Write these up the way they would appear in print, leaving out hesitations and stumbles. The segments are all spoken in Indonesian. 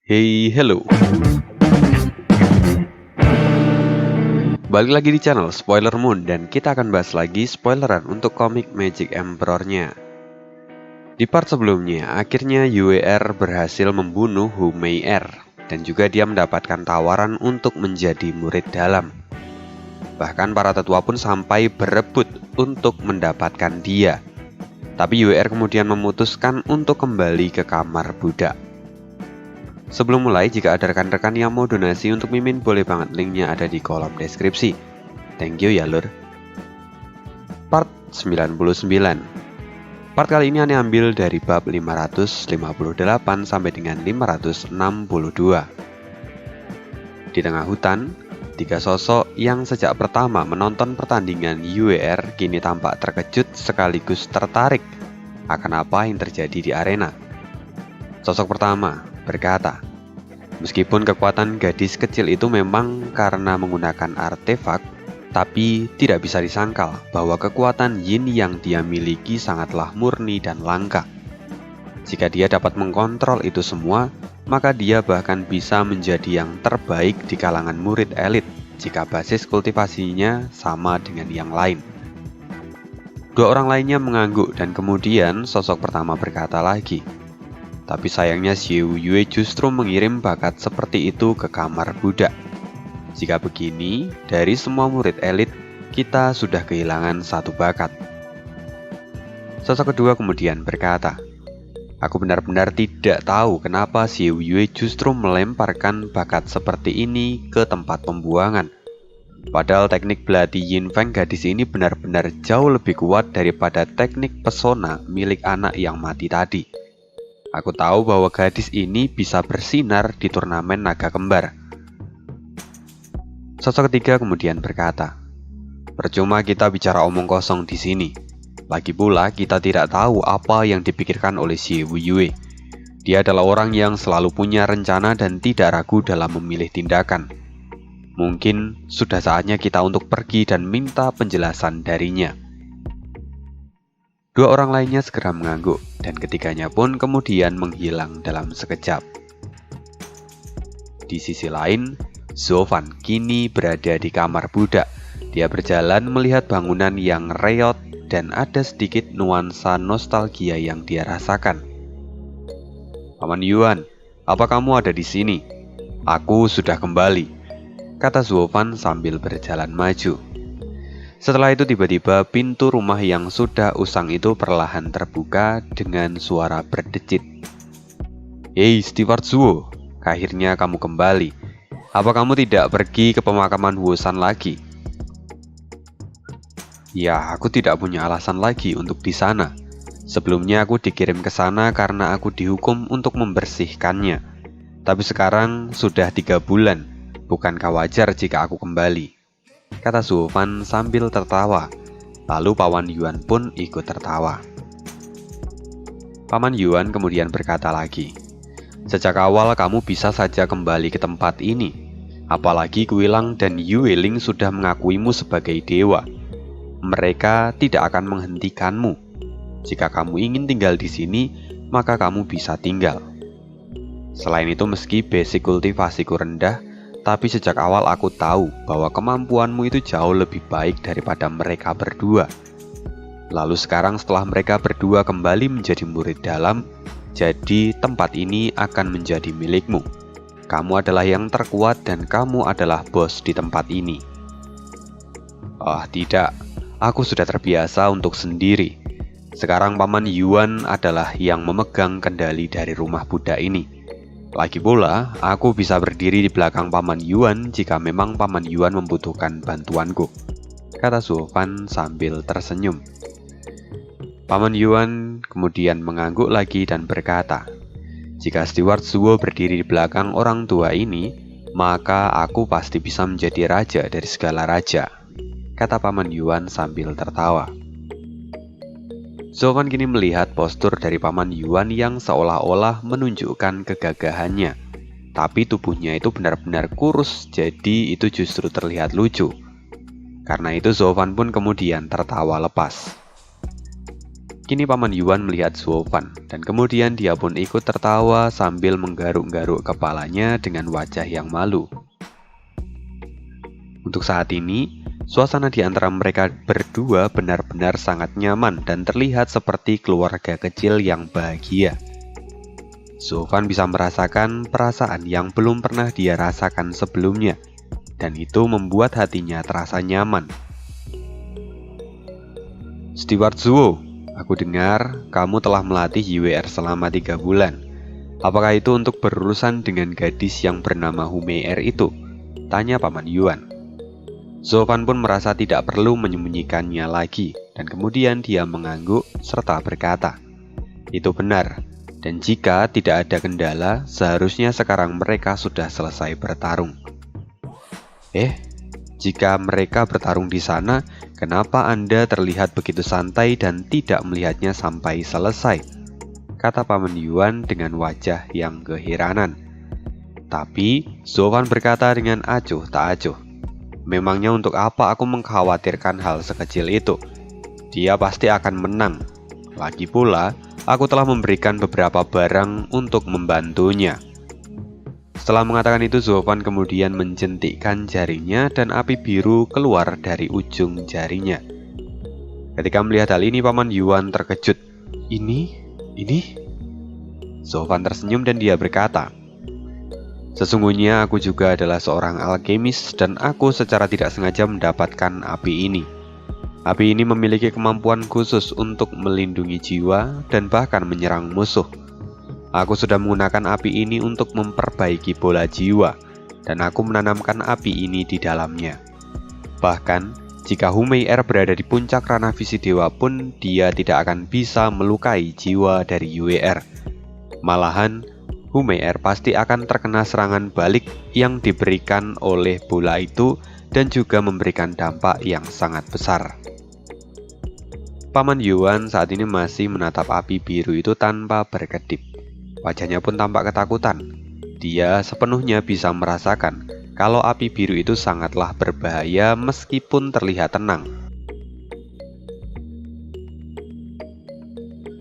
Hey, hello. Balik lagi di channel Spoiler Moon dan kita akan bahas lagi spoileran untuk komik Magic Emperor-nya. Di part sebelumnya, akhirnya UER berhasil membunuh Hu Mei-er dan juga dia mendapatkan tawaran untuk menjadi murid dalam. Bahkan para tetua pun sampai berebut untuk mendapatkan dia. Tapi UER kemudian memutuskan untuk kembali ke kamar budak. Sebelum mulai, jika ada rekan-rekan yang mau donasi untuk Mimin, boleh banget linknya ada di kolom deskripsi. Thank you ya lur. Part 99. Part kali ini aneh ambil dari bab 558 sampai dengan 562. Di tengah hutan, tiga sosok yang sejak pertama menonton pertandingan UER kini tampak terkejut sekaligus tertarik akan apa yang terjadi di arena. Sosok pertama berkata, meskipun kekuatan gadis kecil itu memang karena menggunakan artefak, tapi tidak bisa disangkal bahwa kekuatan yin yang dia miliki sangatlah murni dan langka. Jika dia dapat mengkontrol itu semua, maka dia bahkan bisa menjadi yang terbaik di kalangan murid elit jika basis kultivasinya sama dengan yang lain. Dua orang lainnya mengangguk dan kemudian sosok pertama berkata lagi, tapi sayangnya Xiu Yue justru mengirim bakat seperti itu ke kamar budak. Jika begini, dari semua murid elit, kita sudah kehilangan satu bakat. Sosok kedua kemudian berkata, aku benar-benar tidak tahu kenapa Xiu Yue justru melemparkan bakat seperti ini ke tempat pembuangan. Padahal teknik belati Yin Feng gadis ini benar-benar jauh lebih kuat daripada teknik pesona milik anak yang mati tadi. Aku tahu bahwa gadis ini bisa bersinar di turnamen naga kembar. Sosok ketiga kemudian berkata, percuma kita bicara omong kosong di sini. Lagi pula kita tidak tahu apa yang dipikirkan oleh Xie Yue. Dia adalah orang yang selalu punya rencana dan tidak ragu dalam memilih tindakan. Mungkin sudah saatnya kita untuk pergi dan minta penjelasan darinya. Dua orang lainnya segera mengangguk, dan ketiganya pun kemudian menghilang dalam sekejap. Di sisi lain, Zovan kini berada di kamar budak. Dia berjalan melihat bangunan yang reot dan ada sedikit nuansa nostalgia yang dia rasakan. Paman Yuan, apa kamu ada di sini? Aku sudah kembali, kata Zovan sambil berjalan maju. Setelah itu tiba-tiba pintu rumah yang sudah usang itu perlahan terbuka dengan suara berdecit. Hei Steward Zuo, akhirnya kamu kembali. Apa kamu tidak pergi ke pemakaman Wusan lagi? Ya, aku tidak punya alasan lagi untuk di sana. Sebelumnya aku dikirim ke sana karena aku dihukum untuk membersihkannya. Tapi sekarang sudah 3 bulan, bukankah wajar jika aku kembali? Kata Zovan sambil tertawa. Lalu Paman Yuan pun ikut tertawa. Paman Yuan kemudian berkata lagi, sejak awal kamu bisa saja kembali ke tempat ini. Apalagi Kuilang dan Yueling sudah mengakuimu sebagai dewa. Mereka tidak akan menghentikanmu. Jika kamu ingin tinggal di sini, maka kamu bisa tinggal. Selain itu, meski basic kultivasiku rendah, tapi sejak awal aku tahu bahwa kemampuanmu itu jauh lebih baik daripada mereka berdua. Lalu sekarang setelah mereka berdua kembali menjadi murid dalam, jadi tempat ini akan menjadi milikmu. Kamu adalah yang terkuat dan kamu adalah bos di tempat ini. Oh tidak, aku sudah terbiasa untuk sendiri. Sekarang Paman Yuan adalah yang memegang kendali dari rumah budak ini. Lagi pula, aku bisa berdiri di belakang Paman Yuan jika memang Paman Yuan membutuhkan bantuanku, kata Zovan sambil tersenyum. Paman Yuan kemudian mengangguk lagi dan berkata, jika Steward Zuo berdiri di belakang orang tua ini, maka aku pasti bisa menjadi raja dari segala raja, kata Paman Yuan sambil tertawa. Zovan kini melihat postur dari Paman Yuan yang seolah-olah menunjukkan kegagahannya. Tapi tubuhnya itu benar-benar kurus, jadi itu justru terlihat lucu. Karena itu Zovan pun kemudian tertawa lepas. Kini Paman Yuan melihat Zuofan, dan kemudian dia pun ikut tertawa sambil menggaruk-garuk kepalanya dengan wajah yang malu. Untuk saat ini, suasana di antara mereka berdua benar-benar sangat nyaman dan terlihat seperti keluarga kecil yang bahagia. Zuofan bisa merasakan perasaan yang belum pernah dia rasakan sebelumnya, dan itu membuat hatinya terasa nyaman. "Steward Zuo, aku dengar kamu telah melatih YWR selama 3 bulan. Apakah itu untuk berurusan dengan gadis yang bernama Humei-er itu?" tanya Paman Yuan. Zuofan pun merasa tidak perlu menyembunyikannya lagi, dan kemudian dia mengangguk serta berkata, "Itu benar, dan jika tidak ada kendala, seharusnya sekarang mereka sudah selesai bertarung." Jika mereka bertarung di sana, kenapa Anda terlihat begitu santai dan tidak melihatnya sampai selesai? Kata Paman Yuan dengan wajah yang keheranan. Tapi Zuofan berkata dengan acuh tak acuh, "Memangnya untuk apa aku mengkhawatirkan hal sekecil itu? Dia pasti akan menang. Lagi pula, aku telah memberikan beberapa barang untuk membantunya." Setelah mengatakan itu, Zuofan kemudian menjentikkan jarinya dan api biru keluar dari ujung jarinya. Ketika melihat hal ini, Paman Yuan terkejut. Ini? Zuofan tersenyum dan dia berkata, "Sesungguhnya aku juga adalah seorang alkemis dan aku secara tidak sengaja mendapatkan api ini. Api ini memiliki kemampuan khusus untuk melindungi jiwa dan bahkan menyerang musuh. Aku sudah menggunakan api ini untuk memperbaiki bola jiwa, dan aku menanamkan api ini di dalamnya. Bahkan, jika Humei-er berada di puncak ranah visi dewa pun, dia tidak akan bisa melukai jiwa dari YWR. Malahan, Humei-er pasti akan terkena serangan balik yang diberikan oleh bola itu dan juga memberikan dampak yang sangat besar." Paman Yuan saat ini masih menatap api biru itu tanpa berkedip. Wajahnya pun tampak ketakutan. Dia sepenuhnya bisa merasakan kalau api biru itu sangatlah berbahaya meskipun terlihat tenang.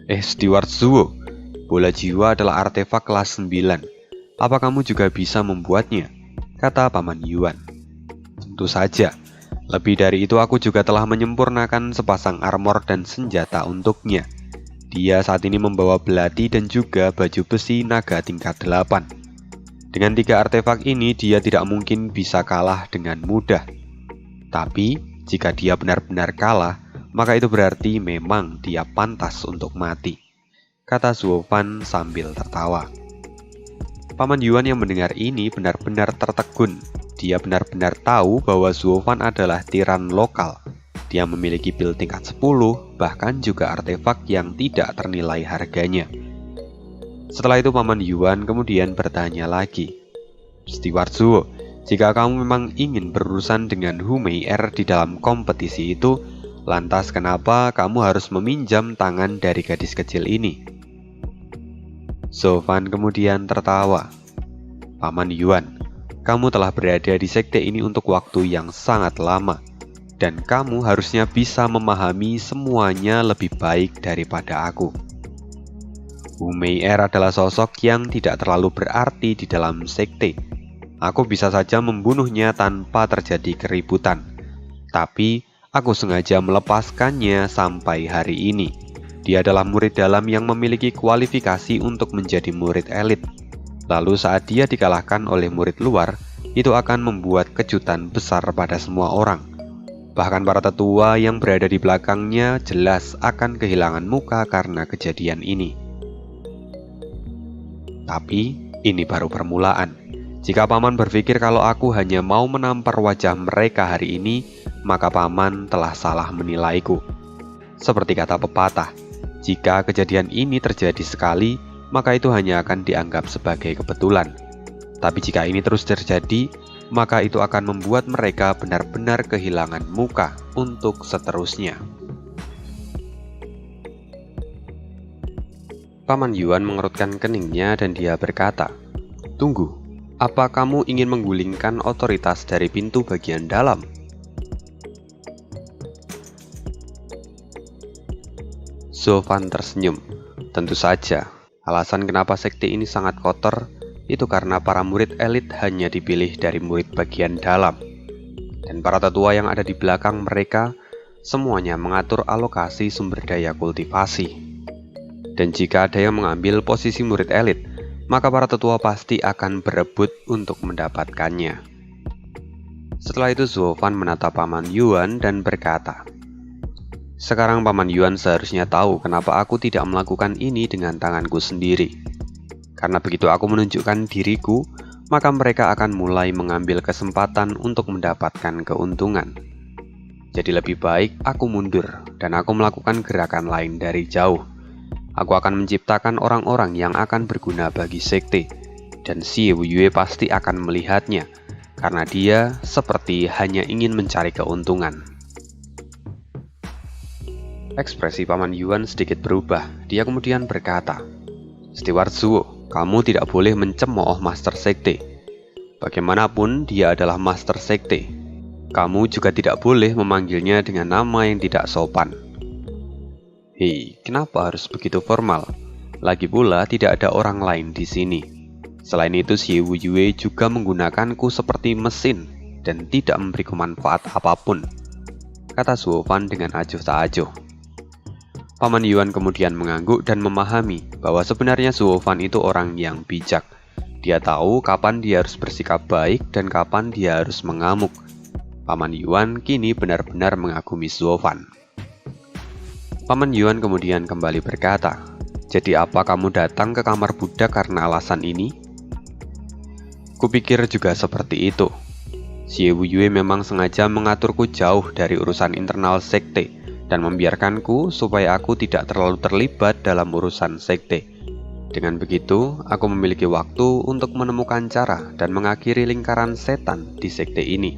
"Steward Zuo, bola jiwa adalah artefak kelas 9. Apa kamu juga bisa membuatnya?" kata Paman Yuan. "Tentu saja. Lebih dari itu, aku juga telah menyempurnakan sepasang armor dan senjata untuknya. Dia saat ini membawa belati dan juga baju besi naga tingkat 8. Dengan 3 artefak ini, dia tidak mungkin bisa kalah dengan mudah. Tapi, jika dia benar-benar kalah, maka itu berarti memang dia pantas untuk mati," kata Zuofan sambil tertawa. Paman Yuan yang mendengar ini benar-benar tertegun. Dia benar-benar tahu bahwa Zuofan adalah tiran lokal. Dia memiliki pil tingkat 10, bahkan juga artefak yang tidak ternilai harganya. Setelah itu Paman Yuan kemudian bertanya lagi, "Steward Zuo, jika kamu memang ingin berurusan dengan Humei-er di dalam kompetisi itu, lantas kenapa kamu harus meminjam tangan dari gadis kecil ini?" Zuofan kemudian tertawa. "Paman Yuan, kamu telah berada di sekte ini untuk waktu yang sangat lama, dan kamu harusnya bisa memahami semuanya lebih baik daripada aku. Humei-er adalah sosok yang tidak terlalu berarti di dalam sekte. Aku bisa saja membunuhnya tanpa terjadi keributan, tapi aku sengaja melepaskannya sampai hari ini. Dia adalah murid dalam yang memiliki kualifikasi untuk menjadi murid elit. Lalu saat dia dikalahkan oleh murid luar, itu akan membuat kejutan besar pada semua orang. Bahkan para tetua yang berada di belakangnya jelas akan kehilangan muka karena kejadian ini. Tapi ini baru permulaan. Jika Paman berpikir kalau aku hanya mau menampar wajah mereka hari ini, maka Paman telah salah menilaiku. Seperti kata pepatah, jika kejadian ini terjadi sekali, maka itu hanya akan dianggap sebagai kebetulan. Tapi jika ini terus terjadi, maka itu akan membuat mereka benar-benar kehilangan muka untuk seterusnya. Paman Yuan mengerutkan keningnya dan dia berkata, "Tunggu, apa kamu ingin menggulingkan otoritas dari pintu bagian dalam?" Zuofan tersenyum. Tentu saja, alasan kenapa sekte ini sangat kotor itu karena para murid elit hanya dipilih dari murid bagian dalam. Dan para tetua yang ada di belakang mereka semuanya mengatur alokasi sumber daya kultivasi. Dan jika ada yang mengambil posisi murid elit, maka para tetua pasti akan berebut untuk mendapatkannya. Setelah itu Zuofan menatap Paman Yuan dan berkata, "Sekarang Paman Yuan seharusnya tahu kenapa aku tidak melakukan ini dengan tanganku sendiri. Karena begitu aku menunjukkan diriku, maka mereka akan mulai mengambil kesempatan untuk mendapatkan keuntungan. Jadi lebih baik aku mundur dan aku melakukan gerakan lain dari jauh. Aku akan menciptakan orang-orang yang akan berguna bagi sekte, dan Xie Wuyue pasti akan melihatnya, karena dia seperti hanya ingin mencari keuntungan." Ekspresi Paman Yuan sedikit berubah. Dia kemudian berkata, "Steward Zuo, kamu tidak boleh mencemooh Master Sekte. Bagaimanapun dia adalah Master Sekte. Kamu juga tidak boleh memanggilnya dengan nama yang tidak sopan." "Hei, kenapa harus begitu formal? Lagi pula tidak ada orang lain di sini. Selain itu, Xie Wuyue juga menggunakanku seperti mesin dan tidak memberiku manfaat apapun," kata Zuofan dengan acuh tak acuh. Paman Yuan kemudian mengangguk dan memahami bahwa sebenarnya Zuofan itu orang yang bijak. Dia tahu kapan dia harus bersikap baik dan kapan dia harus mengamuk. Paman Yuan kini benar-benar mengagumi Zuofan. Paman Yuan kemudian kembali berkata, "Jadi apa kamu datang ke kamar budak karena alasan ini?" "Kupikir juga seperti itu. Xie Wuyue memang sengaja mengaturku jauh dari urusan internal sekte dan membiarkanku supaya aku tidak terlalu terlibat dalam urusan sekte. Dengan begitu, aku memiliki waktu untuk menemukan cara dan mengakhiri lingkaran setan di sekte ini.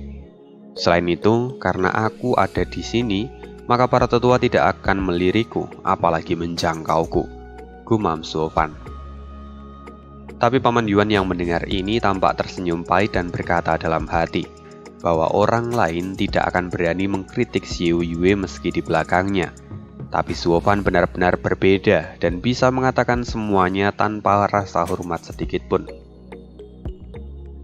Selain itu, karena aku ada di sini, maka para tetua tidak akan meliriku, apalagi menjangkauku," gumam Zuofan. Tapi Paman Yuan yang mendengar ini tampak tersenyum pahit dan berkata dalam hati bahwa orang lain tidak akan berani mengkritik Xie Wuyue meski di belakangnya. Tapi Zuofan benar-benar berbeda dan bisa mengatakan semuanya tanpa rasa hormat sedikit pun.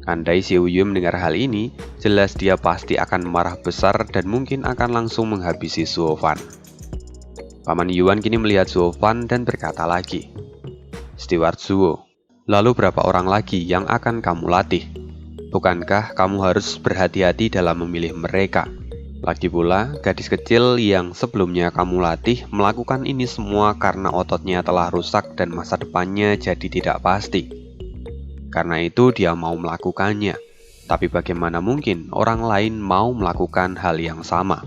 Andai Xie Wuyue mendengar hal ini, jelas dia pasti akan marah besar dan mungkin akan langsung menghabisi Zuofan. Paman Yuan kini melihat Zuofan dan berkata lagi, "Steward Zuo, lalu berapa orang lagi yang akan kamu latih? Bukankah kamu harus berhati-hati dalam memilih mereka? Lagi pula, gadis kecil yang sebelumnya kamu latih melakukan ini semua karena ototnya telah rusak dan masa depannya jadi tidak pasti. Karena itu dia mau melakukannya. Tapi bagaimana mungkin orang lain mau melakukan hal yang sama?"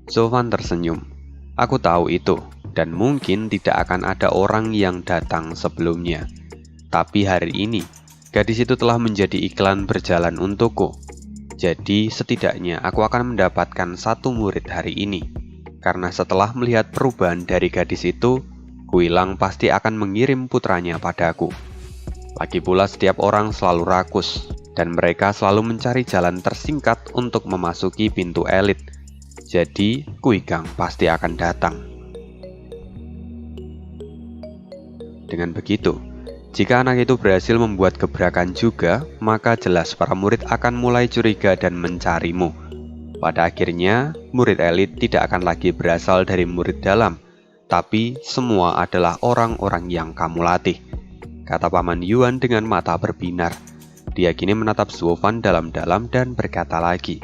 Zuofan tersenyum. "Aku tahu itu, dan mungkin tidak akan ada orang yang datang sebelumnya. Tapi hari ini, gadis itu telah menjadi iklan berjalan untukku. Jadi setidaknya aku akan mendapatkan satu murid hari ini. Karena setelah melihat perubahan dari gadis itu, Kuilang pasti akan mengirim putranya padaku. Lagi pula setiap orang selalu rakus, dan mereka selalu mencari jalan tersingkat untuk memasuki pintu elit. Jadi, Kuigang pasti akan datang." Dengan begitu, jika anak itu berhasil membuat gebrakan juga, maka jelas para murid akan mulai curiga dan mencarimu. Pada akhirnya, murid elit tidak akan lagi berasal dari murid dalam, tapi semua adalah orang-orang yang kamu latih, kata Paman Yuan dengan mata berbinar. Dia kini menatap Zuofan dalam-dalam dan berkata lagi,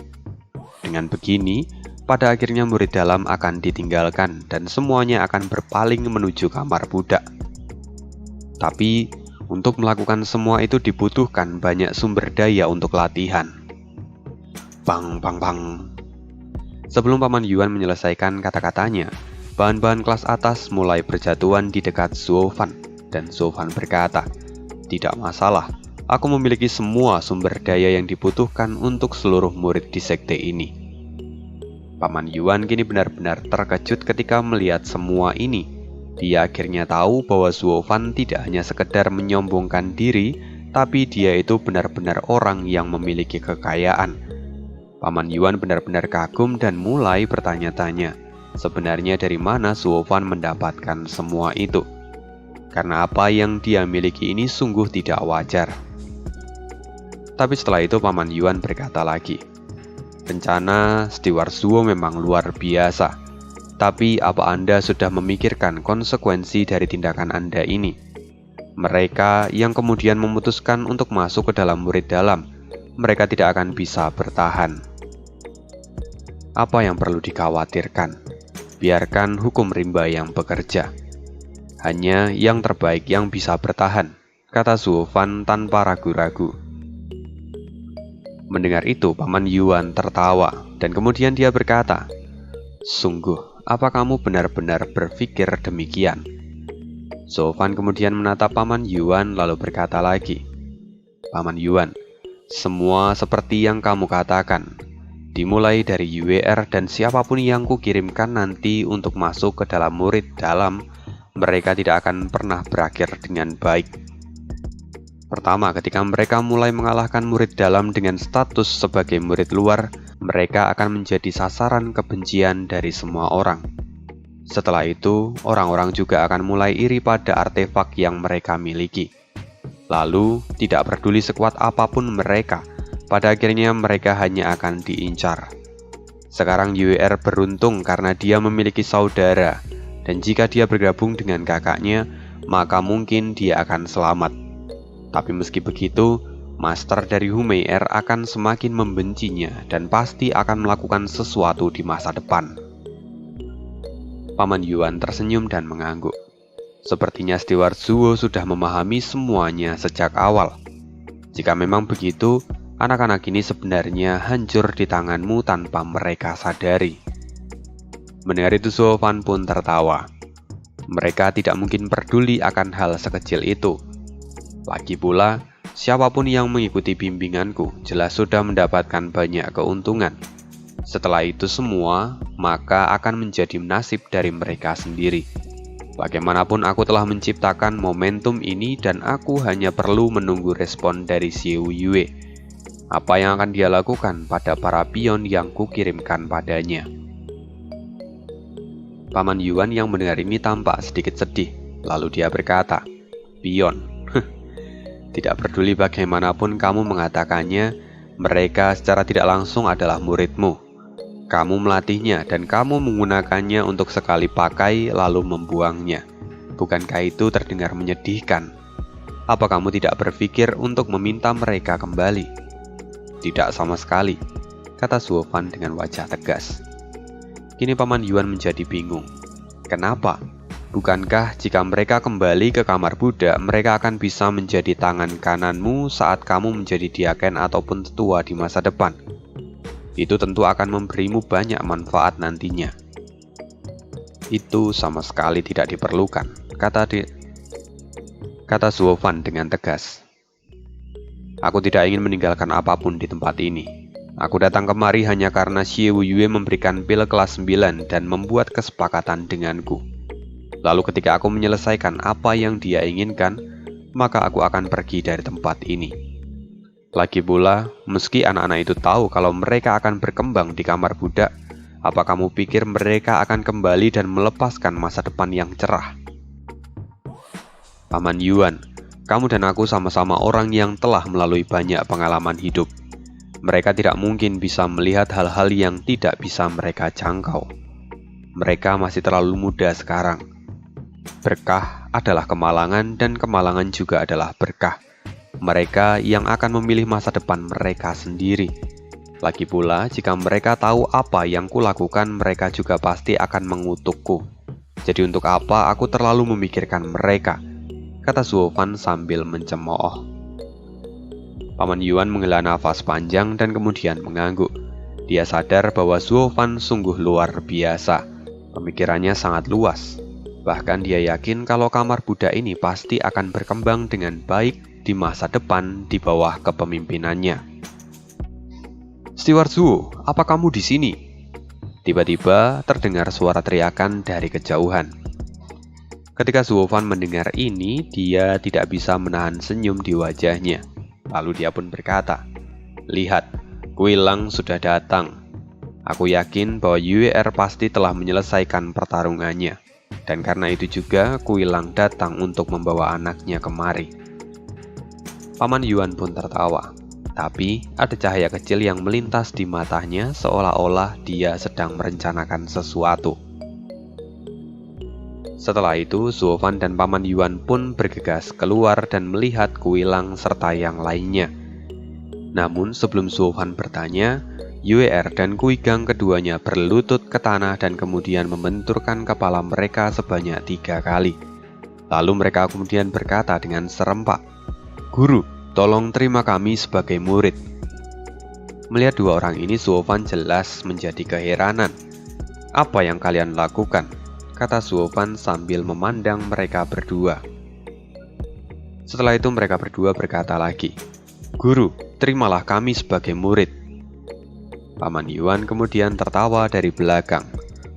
"Dengan begini, pada akhirnya murid dalam akan ditinggalkan dan semuanya akan berpaling menuju kamar budak. Tapi, untuk melakukan semua itu dibutuhkan banyak sumber daya untuk latihan." Bang, bang, bang. Sebelum Paman Yuan menyelesaikan kata-katanya, bahan-bahan kelas atas mulai berjatuhan di dekat Zuofan. Dan Zuofan berkata, "Tidak masalah, aku memiliki semua sumber daya yang dibutuhkan untuk seluruh murid di sekte ini." Paman Yuan kini benar-benar terkejut ketika melihat semua ini. Dia akhirnya tahu bahwa Zuofan tidak hanya sekedar menyombongkan diri, tapi dia itu benar-benar orang yang memiliki kekayaan. Paman Yuan benar-benar kagum dan mulai bertanya-tanya, Sebenarnya dari mana Suofan mendapatkan semua itu? Karena apa yang dia miliki ini sungguh tidak wajar. Tapi setelah itu Paman Yuan berkata lagi, rencana Steward Zuo memang luar biasa. Tapi apa Anda sudah memikirkan konsekuensi dari tindakan Anda ini? Mereka yang kemudian memutuskan untuk masuk ke dalam murid dalam, mereka tidak akan bisa bertahan. Apa yang perlu dikhawatirkan? Biarkan hukum rimba yang bekerja. Hanya yang terbaik yang bisa bertahan, kata Suofan tanpa ragu-ragu. Mendengar itu, Paman Yuan tertawa, dan kemudian dia berkata, sungguh, apa kamu benar-benar berpikir demikian? Suofan kemudian menatap Paman Yuan lalu berkata lagi, Paman Yuan, semua seperti yang kamu katakan, dimulai dari UWR dan siapapun yang kukirimkan nanti untuk masuk ke dalam murid dalam, mereka tidak akan pernah berakhir dengan baik. Pertama, ketika mereka mulai mengalahkan murid dalam dengan status sebagai murid luar, mereka akan menjadi sasaran kebencian dari semua orang. Setelah itu, orang-orang juga akan mulai iri pada artefak yang mereka miliki. Lalu, tidak peduli sekuat apapun mereka, pada akhirnya mereka hanya akan diincar. Sekarang UWR beruntung karena dia memiliki saudara, dan jika dia bergabung dengan kakaknya, maka mungkin dia akan selamat. Tapi meski begitu, Master dari Humeir akan semakin membencinya dan pasti akan melakukan sesuatu di masa depan. Paman Yuan tersenyum dan mengangguk. Sepertinya Steward Zuo sudah memahami semuanya sejak awal. Jika memang begitu, anak-anak ini sebenarnya hancur di tanganmu tanpa mereka sadari. Mendengar itu Suofan pun tertawa. Mereka tidak mungkin peduli akan hal sekecil itu. Lagi pula, siapapun yang mengikuti bimbinganku jelas sudah mendapatkan banyak keuntungan. Setelah itu semua, maka akan menjadi nasib dari mereka sendiri. Bagaimanapun aku telah menciptakan momentum ini dan aku hanya perlu menunggu respon dari Xiao Yue. Apa yang akan dia lakukan pada para pion yang kukirimkan padanya? Paman Yuan yang mendengar ini tampak sedikit sedih. Lalu dia berkata, pion. Tidak peduli bagaimanapun kamu mengatakannya, mereka secara tidak langsung adalah muridmu. Kamu melatihnya dan kamu menggunakannya untuk sekali pakai lalu membuangnya. Bukankah itu terdengar menyedihkan? Apa kamu tidak berpikir untuk meminta mereka kembali? Tidak sama sekali, kata Suofan dengan wajah tegas. Kini Paman Yuan menjadi bingung. Kenapa? Bukankah jika mereka kembali ke kamar Buddha, mereka akan bisa menjadi tangan kananmu saat kamu menjadi diaken ataupun tetua di masa depan? Itu tentu akan memberimu banyak manfaat nantinya. Itu sama sekali tidak diperlukan, kata Suofan dengan tegas. Aku tidak ingin meninggalkan apapun di tempat ini. Aku datang kemari hanya karena Xiao Yue memberikan pil kelas 9 dan membuat kesepakatan denganku. Lalu ketika aku menyelesaikan apa yang dia inginkan, maka aku akan pergi dari tempat ini. Lagi pula, meski anak-anak itu tahu kalau mereka akan berkembang di kamar budak, apa kamu pikir mereka akan kembali dan melepaskan masa depan yang cerah? Paman Yuan, kamu dan aku sama-sama orang yang telah melalui banyak pengalaman hidup. Mereka tidak mungkin bisa melihat hal-hal yang tidak bisa mereka jangkau. Mereka masih terlalu muda sekarang. Berkah adalah kemalangan dan kemalangan juga adalah berkah. Mereka yang akan memilih masa depan mereka sendiri. Lagi pula, jika mereka tahu apa yang kulakukan, mereka juga pasti akan mengutukku. Jadi untuk apa aku terlalu memikirkan mereka? Kata Suofan sambil mencemooh. Paman Yuan menghela nafas panjang dan kemudian mengangguk. Dia sadar bahwa Suofan sungguh luar biasa. Pemikirannya sangat luas. Bahkan dia yakin kalau kamar Buddha ini pasti akan berkembang dengan baik di masa depan di bawah kepemimpinannya. Steward Zuo, apa kamu di sini? Tiba-tiba terdengar suara teriakan dari kejauhan. Ketika Suofan mendengar ini, dia tidak bisa menahan senyum di wajahnya. Lalu dia pun berkata, "Lihat, Kuilang sudah datang." Aku yakin bahwa Yue pasti telah menyelesaikan pertarungannya. Dan karena itu juga Kuilang datang untuk membawa anaknya kemari. Paman Yuan pun tertawa. Tapi ada cahaya kecil yang melintas di matanya seolah-olah dia sedang merencanakan sesuatu. Setelah itu, Zuofan dan Paman Yuan pun bergegas keluar dan melihat Kuilang serta yang lainnya. Namun sebelum Zuofan bertanya, Yue dan Kuigang keduanya berlutut ke tanah dan kemudian membenturkan kepala mereka sebanyak 3 kali. Lalu mereka kemudian berkata dengan serempak, "Guru, tolong terima kami sebagai murid." Melihat dua orang ini, Zuofan jelas menjadi keheranan. "Apa yang kalian lakukan?" kata Zuofan sambil memandang mereka berdua. Setelah itu mereka berdua berkata lagi, "Guru, terimalah kami sebagai murid." Paman Yuan kemudian tertawa dari belakang.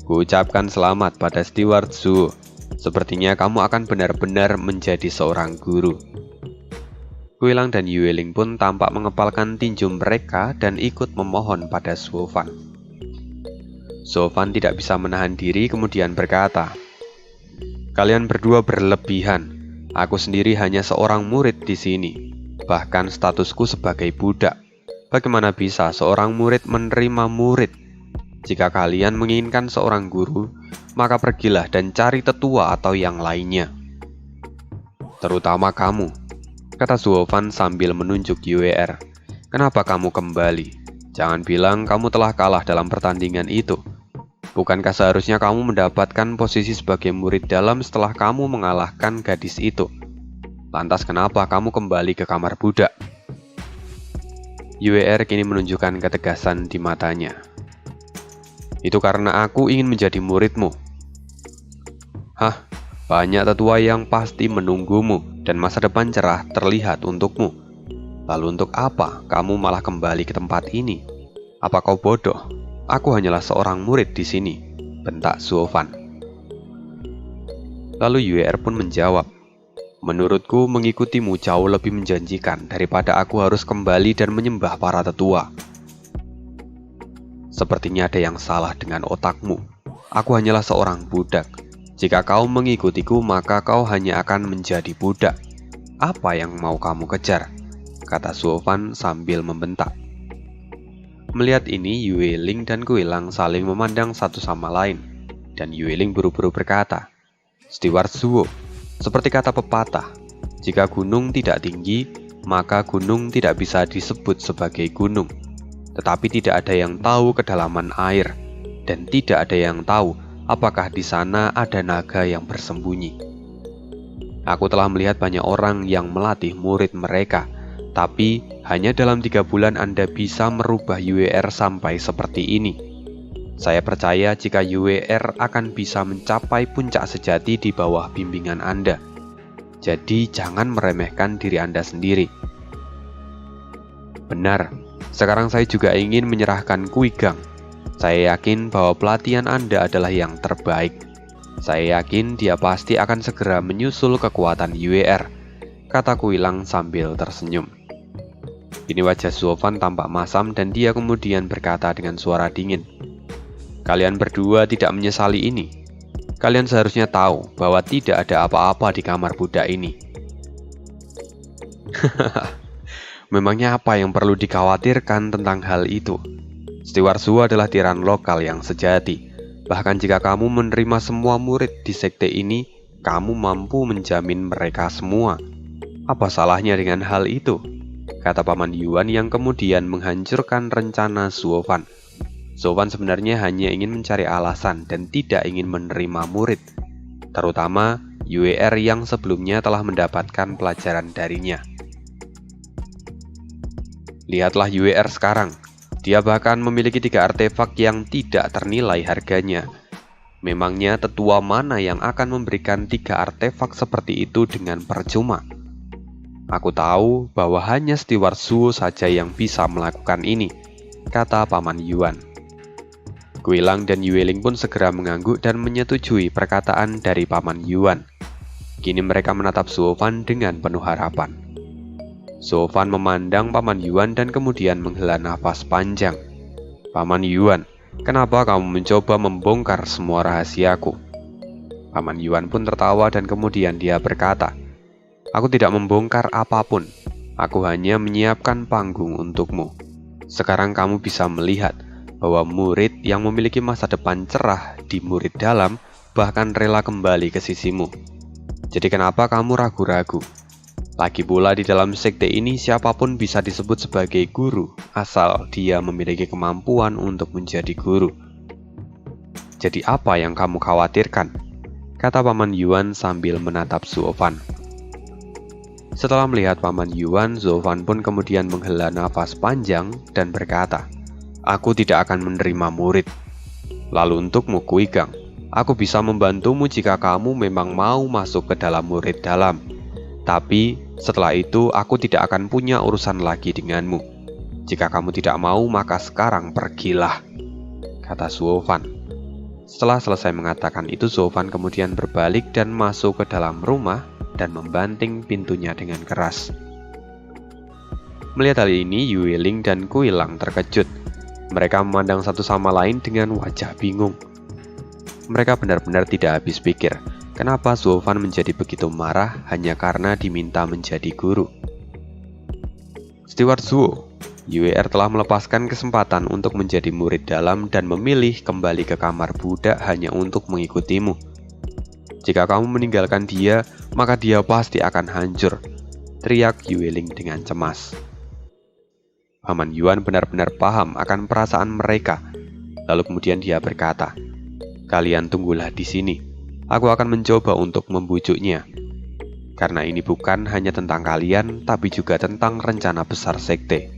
"Kuucapkan selamat pada Steward Zuo. Sepertinya kamu akan benar-benar menjadi seorang guru." Kuilang dan Yueling pun tampak mengepalkan tinju mereka dan ikut memohon pada Zuofan. Zuofan tidak bisa menahan diri kemudian berkata, "Kalian berdua berlebihan. Aku sendiri hanya seorang murid di sini. Bahkan statusku sebagai budak. Bagaimana bisa seorang murid menerima murid? Jika kalian menginginkan seorang guru, maka pergilah dan cari tetua atau yang lainnya. Terutama kamu," kata Zuofan sambil menunjuk Yue. "Kenapa kamu kembali? Jangan bilang kamu telah kalah dalam pertandingan itu. Bukankah seharusnya kamu mendapatkan posisi sebagai murid dalam setelah kamu mengalahkan gadis itu? Lantas kenapa kamu kembali ke kamar budak?" Yue kini menunjukkan ketegasan di matanya. "Itu karena aku ingin menjadi muridmu." "Hah, banyak tetua yang pasti menunggumu dan masa depan cerah terlihat untukmu. Lalu untuk apa kamu malah kembali ke tempat ini? Apa kau bodoh? Aku hanyalah seorang murid di sini," bentak Zuofan. Lalu Yue pun menjawab, "Menurutku mengikutimu jauh lebih menjanjikan daripada aku harus kembali dan menyembah para tetua." "Sepertinya ada yang salah dengan otakmu. Aku hanyalah seorang budak. Jika kau mengikutiku, maka kau hanya akan menjadi budak. Apa yang mau kamu kejar?" kata Zuofan sambil membentak. Melihat ini, Yueling dan Kuilang saling memandang satu sama lain, dan Yueling buru-buru berkata, "Steward Zuo, seperti kata pepatah, jika gunung tidak tinggi, maka gunung tidak bisa disebut sebagai gunung. Tetapi tidak ada yang tahu kedalaman air, dan tidak ada yang tahu apakah di sana ada naga yang bersembunyi. Aku telah melihat banyak orang yang melatih murid mereka, tapi hanya dalam 3 bulan Anda bisa merubah Yue sampai seperti ini. Saya percaya jika Yue akan bisa mencapai puncak sejati di bawah bimbingan Anda. Jadi jangan meremehkan diri Anda sendiri." "Benar, sekarang saya juga ingin menyerahkan Kuigang. Saya yakin bahwa pelatihan Anda adalah yang terbaik. Saya yakin dia pasti akan segera menyusul kekuatan Yue," kata Kuilang sambil tersenyum. Ini wajah Zuofan tampak masam dan dia kemudian berkata dengan suara dingin, "Kalian berdua tidak menyesali ini. Kalian seharusnya tahu bahwa tidak ada apa-apa di kamar budak ini." Memangnya apa yang perlu dikhawatirkan tentang hal itu? Steward Zuo adalah tiran lokal yang sejati. Bahkan jika kamu menerima semua murid di sekte ini, kamu mampu menjamin mereka semua. Apa salahnya dengan hal itu? Kata Paman Yuan yang kemudian menghancurkan rencana Zuofan. Zuofan sebenarnya hanya ingin mencari alasan dan tidak ingin menerima murid, terutama Yue yang sebelumnya telah mendapatkan pelajaran darinya. Lihatlah Yue sekarang. Dia bahkan memiliki 3 artefak yang tidak ternilai harganya. Memangnya tetua mana yang akan memberikan 3 artefak seperti itu dengan percuma? Aku tahu bahwa hanya Steward Zuo saja yang bisa melakukan ini, kata Paman Yuan. Kuilang dan Yueling pun segera mengangguk dan menyetujui perkataan dari Paman Yuan. Kini mereka menatap Zuofan dengan penuh harapan. Zuofan memandang Paman Yuan dan kemudian menghela nafas panjang. "Paman Yuan, Kenapa kamu mencoba membongkar semua rahasiaku?" Paman Yuan pun tertawa dan kemudian dia berkata, "Aku tidak membongkar apapun. Aku hanya menyiapkan panggung untukmu. Sekarang kamu bisa melihat bahwa murid yang memiliki masa depan cerah di murid dalam bahkan rela kembali ke sisimu. Jadi kenapa kamu ragu-ragu? Lagi pula di dalam sekte ini siapapun bisa disebut sebagai guru, asal dia memiliki kemampuan untuk menjadi guru. Jadi apa yang kamu khawatirkan?" kata Paman Yuan sambil menatap Zuofan. Setelah melihat Paman Yuan, Zuofan pun kemudian menghela nafas panjang dan berkata, "Aku tidak akan menerima murid. Lalu untukmu Kuigang, aku bisa membantumu jika kamu memang mau masuk ke dalam murid dalam. Tapi setelah itu aku tidak akan punya urusan lagi denganmu. Jika kamu tidak mau, maka sekarang pergilah," kata Zuofan. Setelah selesai mengatakan itu, Zuofan kemudian berbalik dan masuk ke dalam rumah dan membanting pintunya dengan keras. Melihat hal ini, Yue Ling dan Kui Lang terkejut. Mereka memandang satu sama lain dengan wajah bingung. Mereka benar-benar tidak habis pikir, kenapa Zuofan menjadi begitu marah hanya karena diminta menjadi guru. "Steward Zuo, UER telah melepaskan kesempatan untuk menjadi murid dalam dan memilih kembali ke kamar budak hanya untuk mengikutimu. Jika kamu meninggalkan dia, maka dia pasti akan hancur," teriak Yue Ling dengan cemas. Paman Yuan benar-benar paham akan perasaan mereka. Lalu kemudian dia berkata, "Kalian tunggulah di sini. Aku akan mencoba untuk membujuknya. Karena ini bukan hanya tentang kalian, tapi juga tentang rencana besar sekte."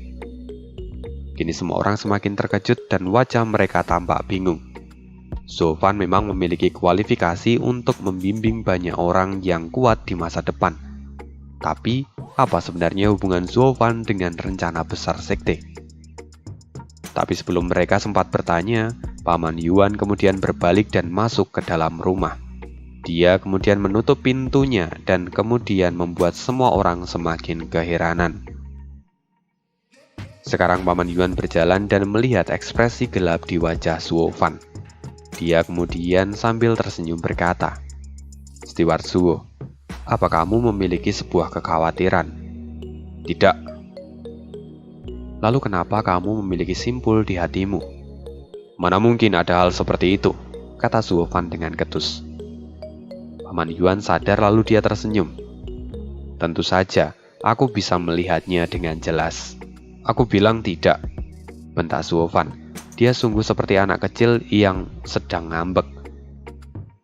Kini semua orang semakin terkejut dan wajah mereka tampak bingung. Zuofan memang memiliki kualifikasi untuk membimbing banyak orang yang kuat di masa depan. Tapi, apa sebenarnya hubungan Zuofan dengan rencana besar sekte? Tapi sebelum mereka sempat bertanya, Paman Yuan kemudian berbalik dan masuk ke dalam rumah. Dia kemudian menutup pintunya dan kemudian membuat semua orang semakin keheranan. Sekarang Paman Yuan berjalan dan melihat ekspresi gelap di wajah Zuofan. Dia kemudian sambil tersenyum berkata, "Steward Zuo, apa kamu memiliki sebuah kekhawatiran?" "Tidak." "Lalu kenapa kamu memiliki simpul di hatimu?" "Mana mungkin ada hal seperti itu," kata Zuofan dengan ketus. Paman Yuan sadar lalu dia tersenyum. "Tentu saja, aku bisa melihatnya dengan jelas." "Aku bilang tidak," bentak Zuofan. Dia sungguh seperti anak kecil yang sedang ngambek.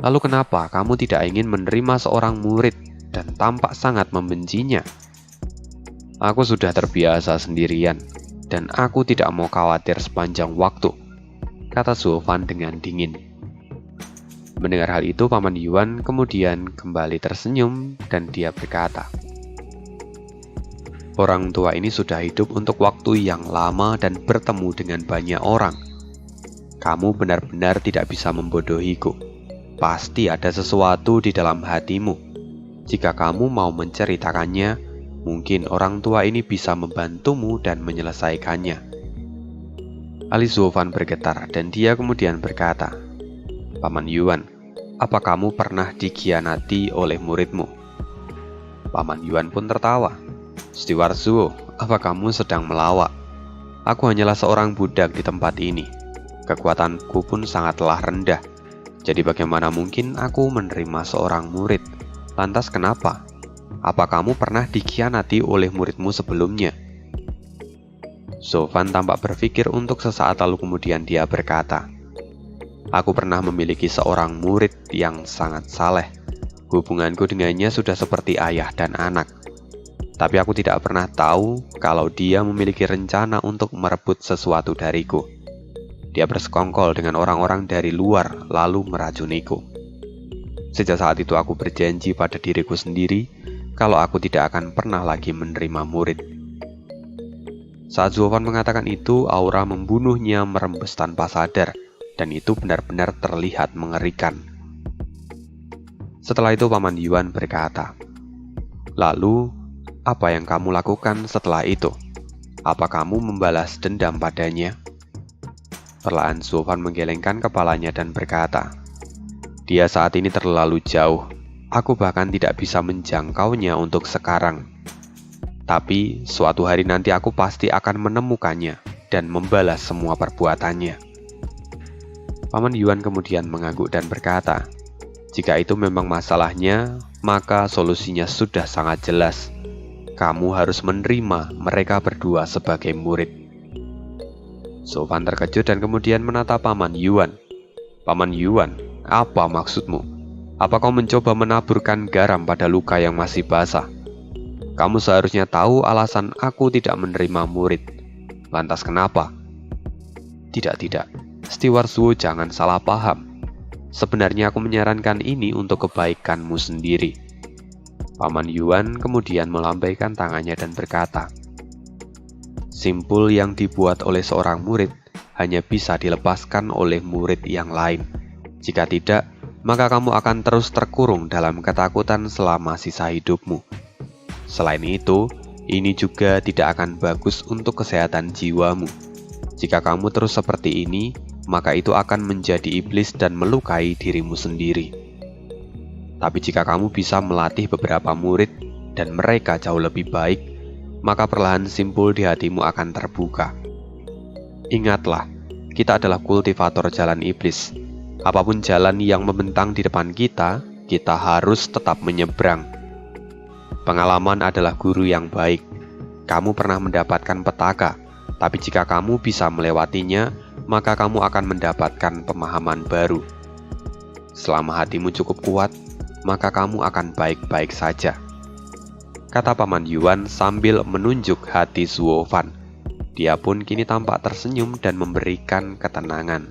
"Lalu kenapa kamu tidak ingin menerima seorang murid dan tampak sangat membencinya?" "Aku sudah terbiasa sendirian, dan aku tidak mau khawatir sepanjang waktu," kata Zuofan dengan dingin. Mendengar hal itu, Paman Yuan kemudian kembali tersenyum dan dia berkata, "Orang tua ini sudah hidup untuk waktu yang lama dan bertemu dengan banyak orang. Kamu benar-benar tidak bisa membodohiku. Pasti ada sesuatu di dalam hatimu. Jika kamu mau menceritakannya, mungkin orang tua ini bisa membantumu dan menyelesaikannya." Alis Zuofan bergetar dan dia kemudian berkata, "Paman Yuan, apa kamu pernah dikhianati oleh muridmu?" Paman Yuan pun tertawa. "Steward Zuo, apa kamu sedang melawak? Aku hanyalah seorang budak di tempat ini. Kekuatanku pun sangatlah rendah. Jadi bagaimana mungkin aku menerima seorang murid? Lantas kenapa? Apa kamu pernah dikhianati oleh muridmu sebelumnya?" Zuofan tampak berpikir untuk sesaat lalu kemudian dia berkata, "Aku pernah memiliki seorang murid yang sangat saleh. Hubunganku dengannya sudah seperti ayah dan anak. Tapi aku tidak pernah tahu kalau dia memiliki rencana untuk merebut sesuatu dariku. Dia bersekongkol dengan orang-orang dari luar lalu meracuniku. Sejak saat itu aku berjanji pada diriku sendiri kalau aku tidak akan pernah lagi menerima murid." Saat Zuofan mengatakan itu, aura membunuhnya merembes tanpa sadar, dan itu benar-benar terlihat mengerikan. Setelah itu Paman Yuan berkata, "Lalu, apa yang kamu lakukan setelah itu? Apa kamu membalas dendam padanya?" Perlahan Zuofan menggelengkan kepalanya dan berkata, "Dia saat ini terlalu jauh. Aku bahkan tidak bisa menjangkaunya untuk sekarang. Tapi suatu hari nanti aku pasti akan menemukannya dan membalas semua perbuatannya." Paman Yuan kemudian mengangguk dan berkata, "Jika itu memang masalahnya, maka solusinya sudah sangat jelas. Kamu harus menerima mereka berdua sebagai murid." Zuofan terkejut dan kemudian menatap Paman Yuan. "Paman Yuan, apa maksudmu? Apa kau mencoba menaburkan garam pada luka yang masih basah? Kamu seharusnya tahu alasan aku tidak menerima murid. Lantas kenapa?" Tidak. Steward Zhuo, jangan salah paham. Sebenarnya aku menyarankan ini untuk kebaikanmu sendiri." Paman Yuan kemudian melambaikan tangannya dan berkata, "Simpul yang dibuat oleh seorang murid hanya bisa dilepaskan oleh murid yang lain. Jika tidak, maka kamu akan terus terkurung dalam ketakutan selama sisa hidupmu. Selain itu, ini juga tidak akan bagus untuk kesehatan jiwamu. Jika kamu terus seperti ini, maka itu akan menjadi iblis dan melukai dirimu sendiri. Tapi jika kamu bisa melatih beberapa murid dan mereka jauh lebih baik, maka perlahan simpul di hatimu akan terbuka. Ingatlah, kita adalah kultivator jalan iblis. Apapun jalan yang membentang di depan kita, kita harus tetap menyeberang. Pengalaman adalah guru yang baik. Kamu pernah mendapatkan petaka, tapi jika kamu bisa melewatinya, maka kamu akan mendapatkan pemahaman baru. Selama hatimu cukup kuat, maka kamu akan baik-baik saja," kata Paman Yuan sambil menunjuk hati Zuofan. Dia pun kini tampak tersenyum dan memberikan ketenangan.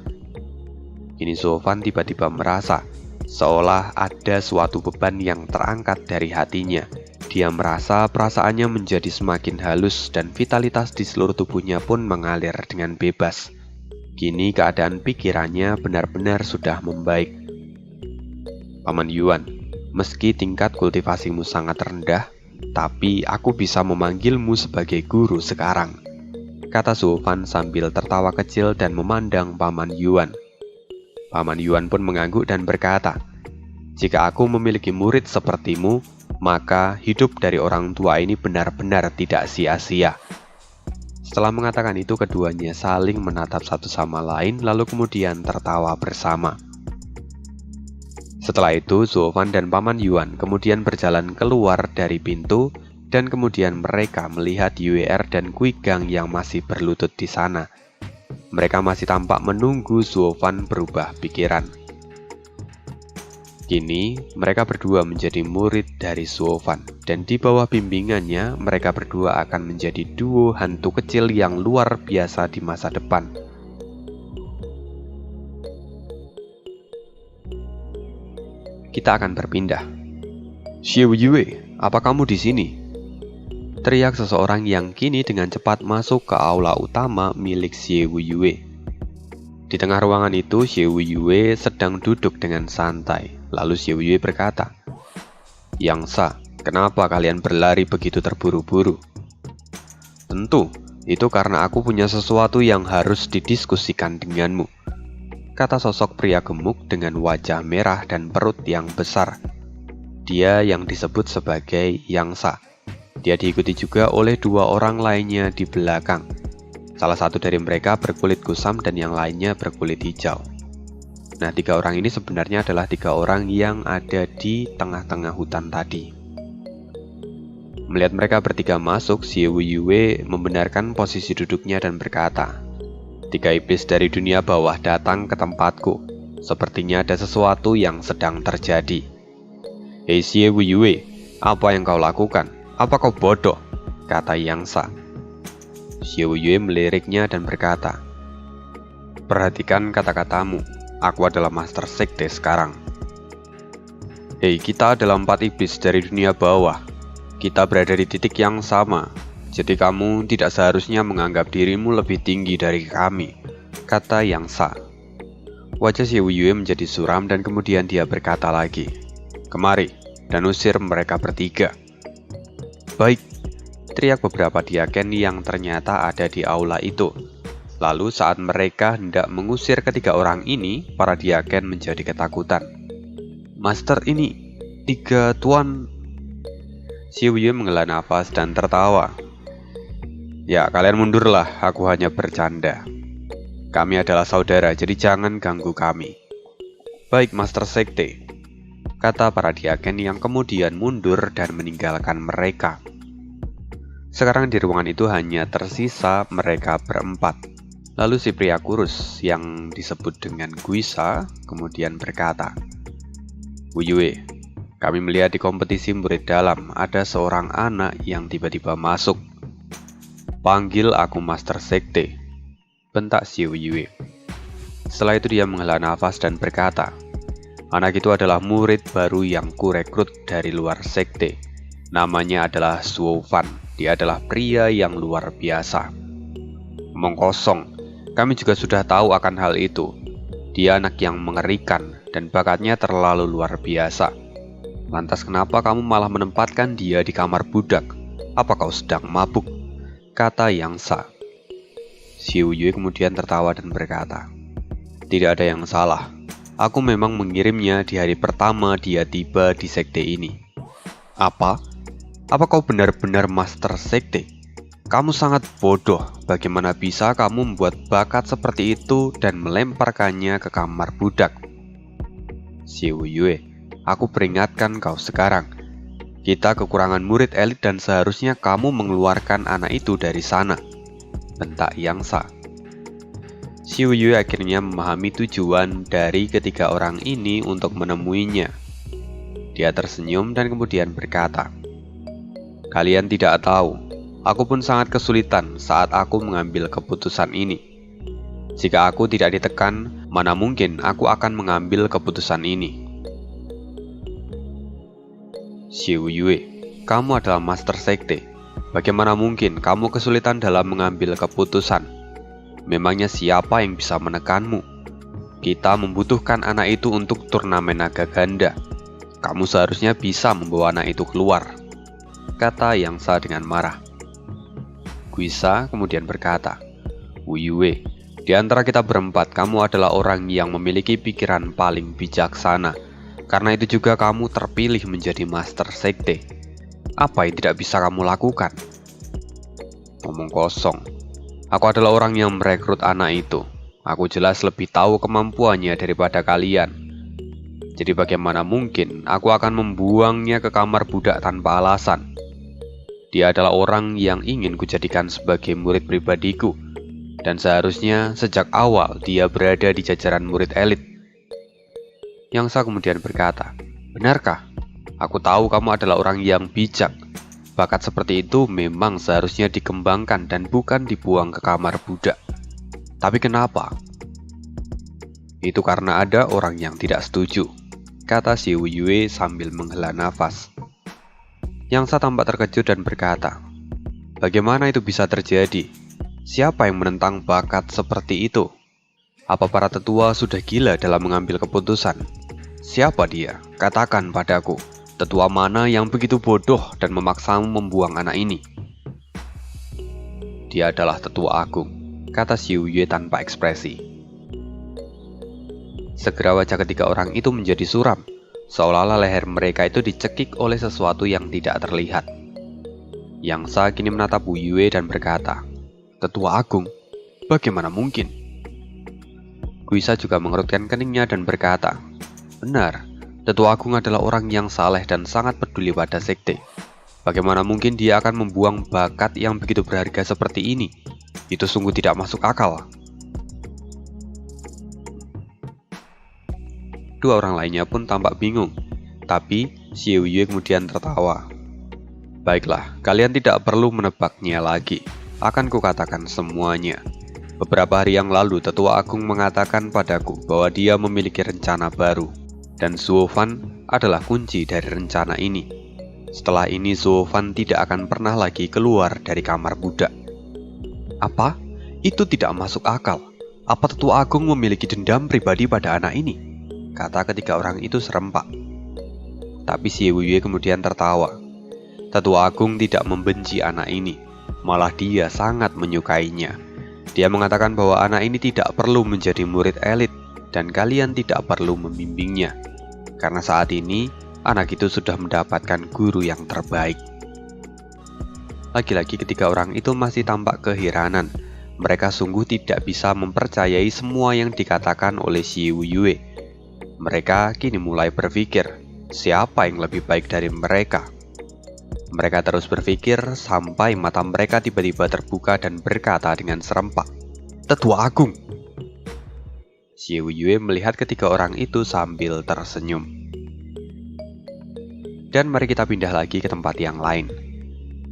Kini Zuofan tiba-tiba merasa seolah ada suatu beban yang terangkat dari hatinya. Dia merasa perasaannya menjadi semakin halus dan vitalitas di seluruh tubuhnya pun mengalir dengan bebas. Kini keadaan pikirannya benar-benar sudah membaik. "Paman Yuan, meski tingkat kultivasimu sangat rendah, tapi aku bisa memanggilmu sebagai guru sekarang," kata Zuofan sambil tertawa kecil dan memandang Paman Yuan. Paman Yuan pun mengangguk dan berkata, "Jika aku memiliki murid sepertimu, maka hidup dari orang tua ini benar-benar tidak sia-sia." Setelah mengatakan itu, keduanya saling menatap satu sama lain lalu kemudian tertawa bersama. Setelah itu, Zuofan dan Paman Yuan kemudian berjalan keluar dari pintu dan kemudian mereka melihat YR dan Guigang yang masih berlutut di sana. Mereka masih tampak menunggu Zuofan berubah pikiran. Kini, mereka berdua menjadi murid dari Zuofan, dan di bawah bimbingannya, mereka berdua akan menjadi duo hantu kecil yang luar biasa di masa depan. Kita akan berpindah. "Xie Yue, apa kamu di sini?" teriak seseorang yang kini dengan cepat masuk ke aula utama milik Xie Yue. Di tengah ruangan itu, Xie Yue sedang duduk dengan santai. Lalu Xie Yue berkata, "Yang Sa, kenapa kalian berlari begitu terburu-buru?" "Tentu, itu karena aku punya sesuatu yang harus didiskusikan denganmu," kata sosok pria gemuk dengan wajah merah dan perut yang besar. Dia yang disebut sebagai Yang Sa. Dia diikuti juga oleh dua orang lainnya di belakang. Salah satu dari mereka berkulit kusam dan yang lainnya berkulit hijau. Nah, tiga orang ini sebenarnya adalah tiga orang yang ada di tengah-tengah hutan tadi. Melihat mereka bertiga masuk, Xie Yue membenarkan posisi duduknya dan berkata, "Tiga iblis dari dunia bawah datang ke tempatku. Sepertinya ada sesuatu yang sedang terjadi." "Hei Xie Yue, apa yang kau lakukan? Apa kau bodoh?" kata Yang Sa. Xie Yue meliriknya dan berkata, "Perhatikan kata-katamu. Aku adalah Master Sekte sekarang." "Hei, kita adalah 4 iblis dari dunia bawah. Kita berada di titik yang sama. Jadi kamu tidak seharusnya menganggap dirimu lebih tinggi dari kami," kata Yang Sa. Wajah Xie Yue menjadi suram dan kemudian dia berkata lagi, "Kemari dan usir mereka bertiga." "Baik," teriak beberapa diaken yang ternyata ada di aula itu. Lalu saat mereka hendak mengusir ketiga orang ini, para diaken menjadi ketakutan. "Master, ini 3 tuan." Xiu Yue menghela nafas dan tertawa. "Ya, kalian mundurlah, aku hanya bercanda. Kami adalah saudara, jadi jangan ganggu kami." "Baik, Master Sekte," kata para diaken yang kemudian mundur dan meninggalkan mereka. Sekarang di ruangan itu hanya tersisa mereka berempat. Lalu si pria kurus yang disebut dengan Guisa kemudian berkata, "Wu Yue, kami melihat di kompetisi murid dalam ada seorang anak yang tiba-tiba masuk. Panggil aku Master Sekte," bentak si Wu Yue. Setelah itu dia menghela nafas dan berkata, "Anak itu adalah murid baru yang kurekrut dari luar sekte. Namanya adalah Suo Fan. Dia adalah pria yang luar biasa." "Omong kosong, kami juga sudah tahu akan hal itu. Dia anak yang mengerikan dan bakatnya terlalu luar biasa. Lantas kenapa kamu malah menempatkan dia di kamar budak? Apa kau sedang mabuk?" kata Yang Sa. Xiu Yue kemudian tertawa dan berkata, "Tidak ada yang salah. Aku memang mengirimnya di hari pertama dia tiba di sekte ini." "Apa? Apa kau benar-benar Master Sekte? Kamu sangat bodoh. Bagaimana bisa kamu membuat bakat seperti itu dan melemparkannya ke kamar budak?" "Xiu Yue, aku peringatkan kau sekarang. Kita kekurangan murid elit dan seharusnya kamu mengeluarkan anak itu dari sana," bentak Yang Sa. Xiu Yue akhirnya memahami tujuan dari ketiga orang ini untuk menemuinya. Dia tersenyum dan kemudian berkata, "Kalian tidak tahu, aku pun sangat kesulitan saat aku mengambil keputusan ini. Jika aku tidak ditekan, mana mungkin aku akan mengambil keputusan ini." "Xiu Yue, kamu adalah Master Sekte. Bagaimana mungkin kamu kesulitan dalam mengambil keputusan? Memangnya siapa yang bisa menekanmu? Kita membutuhkan anak itu untuk turnamen naga ganda. Kamu seharusnya bisa membawa anak itu keluar," kata Yang Sa dengan marah. Guisa kemudian berkata, "Wu Yue, di antara kita berempat, kamu adalah orang yang memiliki pikiran paling bijaksana. Karena itu juga kamu terpilih menjadi Master Sekte. Apa yang tidak bisa kamu lakukan?" "Omong kosong. Aku adalah orang yang merekrut anak itu. Aku jelas lebih tahu kemampuannya daripada kalian. Jadi bagaimana mungkin aku akan membuangnya ke kamar budak tanpa alasan? Dia adalah orang yang ingin kujadikan sebagai murid pribadiku, dan seharusnya sejak awal dia berada di jajaran murid elit." Yang Sa kemudian berkata, "Benarkah? Aku tahu kamu adalah orang yang bijak. Bakat seperti itu memang seharusnya dikembangkan dan bukan dibuang ke kamar budak. Tapi kenapa?" "Itu karena ada orang yang tidak setuju," kata Xiu Yue sambil menghela nafas. Yang Sa tampak terkejut dan berkata, "Bagaimana itu bisa terjadi? Siapa yang menentang bakat seperti itu? Apa para tetua sudah gila dalam mengambil keputusan? Siapa dia? Katakan padaku, tetua mana yang begitu bodoh dan memaksamu membuang anak ini?" "Dia adalah tetua agung," kata Xiu Yue tanpa ekspresi. Segera wajah ketiga orang itu menjadi suram, seolah-olah leher mereka itu dicekik oleh sesuatu yang tidak terlihat. Yang Sa kini menatap Wu Yue dan berkata, "Tetua agung? Bagaimana mungkin?" Guisa juga mengerutkan keningnya dan berkata, "Benar, tetua agung adalah orang yang saleh dan sangat peduli pada sekte. Bagaimana mungkin dia akan membuang bakat yang begitu berharga seperti ini? Itu sungguh tidak masuk akal." Dua orang lainnya pun tampak bingung, tapi Xiu Yue kemudian tertawa. "Baiklah, kalian tidak perlu menebaknya lagi. Akan kukatakan semuanya. Beberapa hari yang lalu, tetua agung mengatakan padaku bahwa dia memiliki rencana baru, dan Suo Fan adalah kunci dari rencana ini. Setelah ini, Suo Fan tidak akan pernah lagi keluar dari kamar budak." "Apa? Itu tidak masuk akal. Apa tetua agung memiliki dendam pribadi pada anak ini?" kata ketiga orang itu serempak. Tapi Xiu Yue kemudian tertawa. Tetua agung tidak membenci anak ini, malah dia sangat menyukainya. Dia mengatakan bahwa anak ini tidak perlu menjadi murid elit dan kalian tidak perlu membimbingnya, karena saat ini anak itu sudah mendapatkan guru yang terbaik. Lagi-lagi ketiga orang itu masih tampak keheranan. Mereka sungguh tidak bisa mempercayai semua yang dikatakan oleh Xiu Yue. Mereka kini mulai berpikir, siapa yang lebih baik dari mereka? Mereka terus berpikir sampai mata mereka tiba-tiba terbuka dan berkata dengan serempak, "Tetua Agung!" Xiu Yue melihat ketiga orang itu sambil tersenyum. Dan mari kita pindah lagi ke tempat yang lain.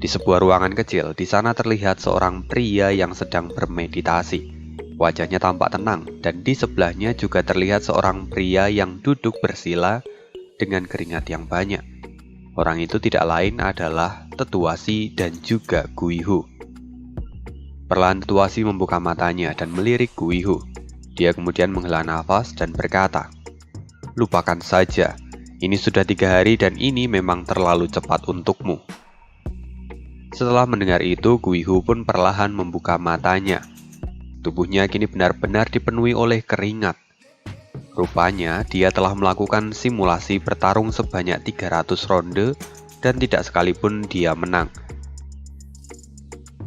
Di sebuah ruangan kecil, di sana terlihat seorang pria yang sedang bermeditasi. Wajahnya tampak tenang, dan di sebelahnya juga terlihat seorang pria yang duduk bersila dengan keringat yang banyak. Orang itu tidak lain adalah Tetua Si dan juga Guihu. Perlahan Tetua Si membuka matanya dan melirik Guihu. Dia kemudian menghela nafas dan berkata, "Lupakan saja, ini sudah 3 hari dan ini memang terlalu cepat untukmu." Setelah mendengar itu, Guihu pun perlahan membuka matanya. Tubuhnya kini benar-benar dipenuhi oleh keringat. Rupanya, dia telah melakukan simulasi bertarung sebanyak 300 ronde dan tidak sekalipun dia menang.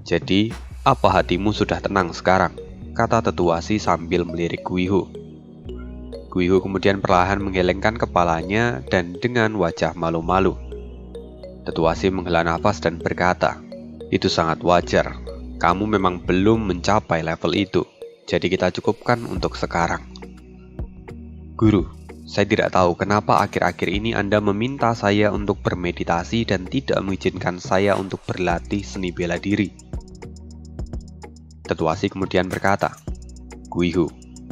"Jadi, apa hatimu sudah tenang sekarang?" kata Tetua Si sambil melirik Guihu. Guihu kemudian perlahan menggelengkan kepalanya dan dengan wajah malu-malu. Tetua Si menghela nafas dan berkata, "Itu sangat wajar. Kamu memang belum mencapai level itu, jadi kita cukupkan untuk sekarang." "Guru, saya tidak tahu kenapa akhir-akhir ini Anda meminta saya untuk bermeditasi dan tidak mengizinkan saya untuk berlatih seni bela diri." Tetua Si kemudian berkata, "Guihu,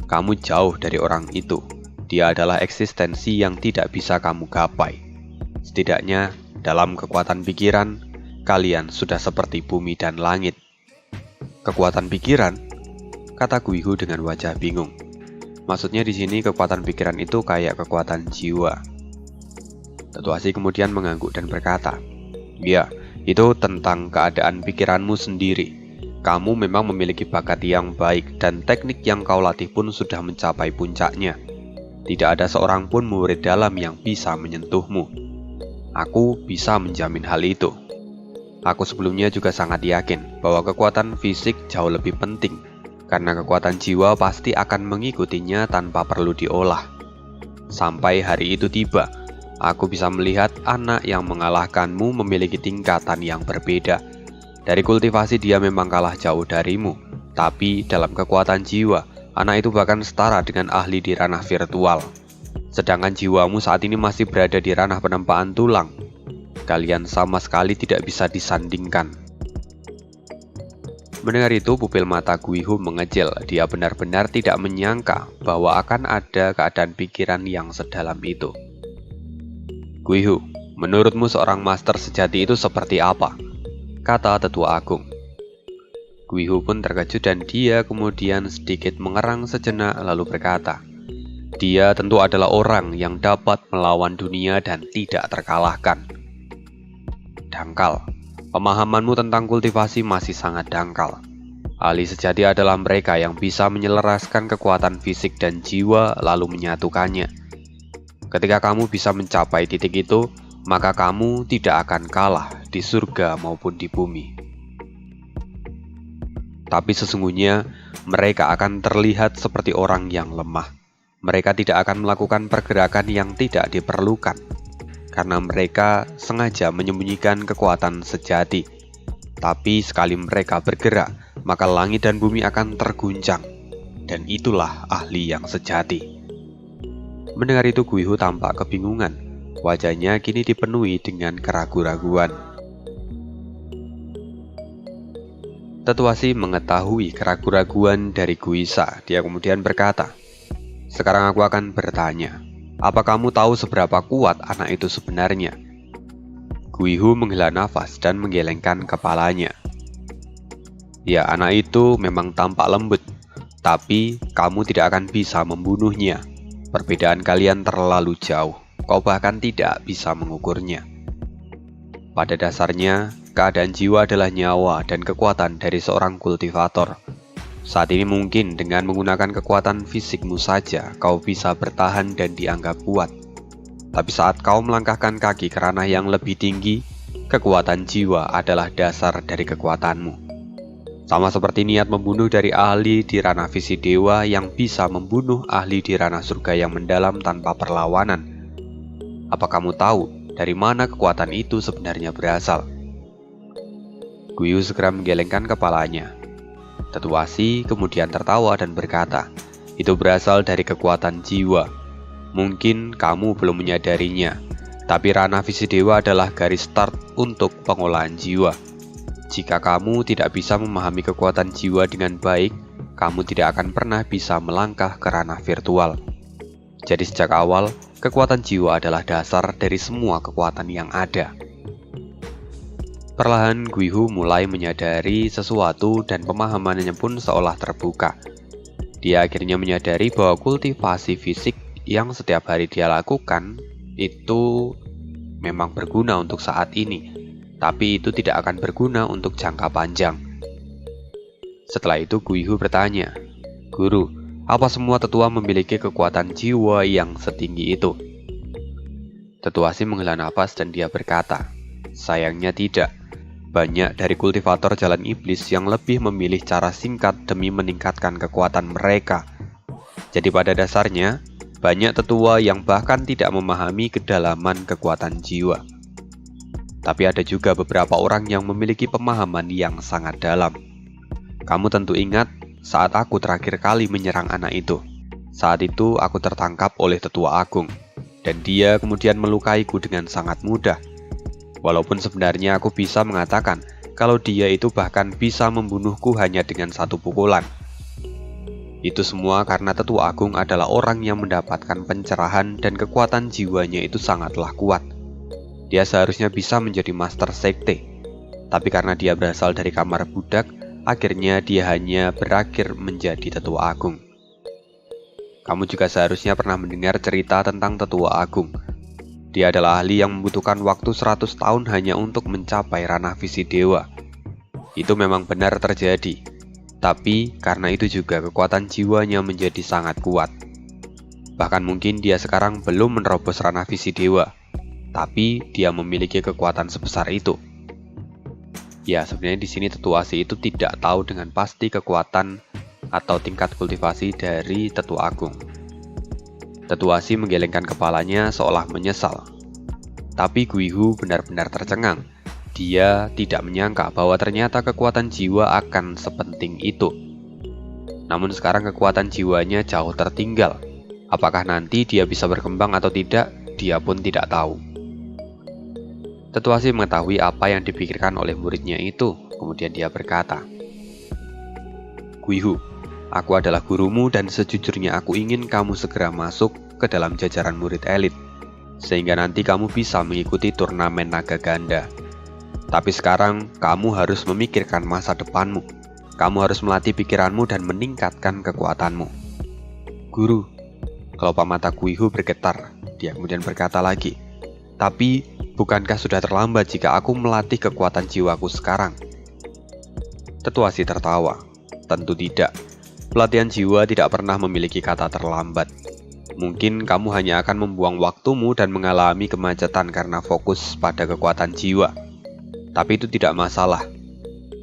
kamu jauh dari orang itu. Dia adalah eksistensi yang tidak bisa kamu gapai. Setidaknya, dalam kekuatan pikiran, kalian sudah seperti bumi dan langit." "Kekuatan pikiran?" kata Guihu dengan wajah bingung. Maksudnya di sini kekuatan pikiran itu kayak kekuatan jiwa. Tetua Si kemudian mengangguk dan berkata, "Ya, itu tentang keadaan pikiranmu sendiri. Kamu memang memiliki bakat yang baik dan teknik yang kau latih pun sudah mencapai puncaknya. Tidak ada seorang pun murid dalam yang bisa menyentuhmu. Aku bisa menjamin hal itu. Aku sebelumnya juga sangat yakin bahwa kekuatan fisik jauh lebih penting, karena kekuatan jiwa pasti akan mengikutinya tanpa perlu diolah. Sampai hari itu tiba, aku bisa melihat anak yang mengalahkanmu memiliki tingkatan yang berbeda. Dari kultivasi dia memang kalah jauh darimu, tapi dalam kekuatan jiwa, anak itu bahkan setara dengan ahli di ranah virtual. Sedangkan jiwamu saat ini masih berada di ranah penempaan tulang. Kalian sama sekali tidak bisa disandingkan." Mendengar itu, pupil mata Guihu mengecil. Dia benar-benar tidak menyangka bahwa akan ada keadaan pikiran yang sedalam itu. "Guihu, menurutmu seorang master sejati itu seperti apa?" kata Tetua Agung. Guihu pun terkejut dan dia kemudian sedikit mengerang sejenak lalu berkata, "Dia tentu adalah orang yang dapat melawan dunia dan tidak terkalahkan." "Dangkal. Pemahamanmu tentang kultivasi masih sangat dangkal. Ahli sejati adalah mereka yang bisa menyelaraskan kekuatan fisik dan jiwa lalu menyatukannya. Ketika kamu bisa mencapai titik itu, maka kamu tidak akan kalah di surga maupun di bumi. Tapi sesungguhnya mereka akan terlihat seperti orang yang lemah. Mereka tidak akan melakukan pergerakan yang tidak diperlukan, karena mereka sengaja menyembunyikan kekuatan sejati. Tapi sekali mereka bergerak, maka langit dan bumi akan terguncang. Dan itulah ahli yang sejati." Mendengar itu, Guihu tampak kebingungan. Wajahnya kini dipenuhi dengan keraguan-raguan. Tetua Si mengetahui keraguan-raguan dari Guisa. Dia kemudian berkata, "Sekarang aku akan bertanya, apa kamu tahu seberapa kuat anak itu sebenarnya?" Guihu menghela nafas dan menggelengkan kepalanya. "Ya, anak itu memang tampak lembut, tapi kamu tidak akan bisa membunuhnya. Perbedaan kalian terlalu jauh, kau bahkan tidak bisa mengukurnya. Pada dasarnya, keadaan jiwa adalah nyawa dan kekuatan dari seorang kultivator. Saat ini mungkin dengan menggunakan kekuatan fisikmu saja, kau bisa bertahan dan dianggap kuat. Tapi saat kau melangkahkan kaki ke ranah yang lebih tinggi, kekuatan jiwa adalah dasar dari kekuatanmu. Sama seperti niat membunuh dari ahli di ranah visi dewa yang bisa membunuh ahli di ranah surga yang mendalam tanpa perlawanan. Apa kamu tahu dari mana kekuatan itu sebenarnya berasal? Guihu segera menggelengkan kepalanya. Tetuasi kemudian tertawa dan berkata, "Itu berasal dari kekuatan jiwa. Mungkin kamu belum menyadarinya, tapi ranah visi dewa adalah garis start untuk pengolahan jiwa. Jika kamu tidak bisa memahami kekuatan jiwa dengan baik, kamu tidak akan pernah bisa melangkah ke ranah virtual. Jadi sejak awal, kekuatan jiwa adalah dasar dari semua kekuatan yang ada." Perlahan Guihu mulai menyadari sesuatu dan pemahamannya pun seolah terbuka. Dia akhirnya menyadari bahwa kultivasi fisik yang setiap hari dia lakukan itu memang berguna untuk saat ini, tapi itu tidak akan berguna untuk jangka panjang. Setelah itu Guihu bertanya, "Guru, apa semua tetua memiliki kekuatan jiwa yang setinggi itu?" Tetuasi menghela nafas dan dia berkata, "Sayangnya tidak. Banyak dari kultivator jalan iblis yang lebih memilih cara singkat demi meningkatkan kekuatan mereka. Jadi pada dasarnya, banyak tetua yang bahkan tidak memahami kedalaman kekuatan jiwa. Tapi ada juga beberapa orang yang memiliki pemahaman yang sangat dalam. Kamu tentu ingat saat aku terakhir kali menyerang anak itu. Saat itu aku tertangkap oleh tetua agung, dan dia kemudian melukaiku dengan sangat mudah. Walaupun sebenarnya aku bisa mengatakan kalau dia itu bahkan bisa membunuhku hanya dengan satu pukulan. Itu semua karena tetua agung adalah orang yang mendapatkan pencerahan dan kekuatan jiwanya itu sangatlah kuat. Dia seharusnya bisa menjadi master sekte, tapi karena dia berasal dari kamar budak, akhirnya dia hanya berakhir menjadi tetua agung. Kamu juga seharusnya pernah mendengar cerita tentang tetua agung. Dia adalah ahli yang membutuhkan waktu 100 tahun hanya untuk mencapai ranah visi dewa. Itu memang benar terjadi, tapi karena itu juga kekuatan jiwanya menjadi sangat kuat. Bahkan mungkin dia sekarang belum menerobos ranah visi dewa, tapi dia memiliki kekuatan sebesar itu. Ya, sebenarnya di sini tetuasi itu tidak tahu dengan pasti kekuatan atau tingkat kultivasi dari tetua agung. Tetuasi menggelengkan kepalanya seolah menyesal. Tapi Guihu benar-benar tercengang. Dia tidak menyangka bahwa ternyata kekuatan jiwa akan sepenting itu. Namun sekarang kekuatan jiwanya jauh tertinggal. Apakah nanti dia bisa berkembang atau tidak, dia pun tidak tahu. Tetuasi mengetahui apa yang dipikirkan oleh muridnya itu. Kemudian dia berkata, "Guihu, aku adalah gurumu dan sejujurnya aku ingin kamu segera masuk ke dalam jajaran murid elit, sehingga nanti kamu bisa mengikuti turnamen naga ganda. Tapi sekarang kamu harus memikirkan masa depanmu. Kamu harus melatih pikiranmu dan meningkatkan kekuatanmu." "Guru," kelopak mata Guihu bergetar. Dia kemudian berkata lagi, "Tapi bukankah sudah terlambat jika aku melatih kekuatan jiwaku sekarang?" Tetuasi tertawa. "Tentu tidak. Pelatihan jiwa tidak pernah memiliki kata terlambat. Mungkin kamu hanya akan membuang waktumu dan mengalami kemacetan karena fokus pada kekuatan jiwa. Tapi itu tidak masalah.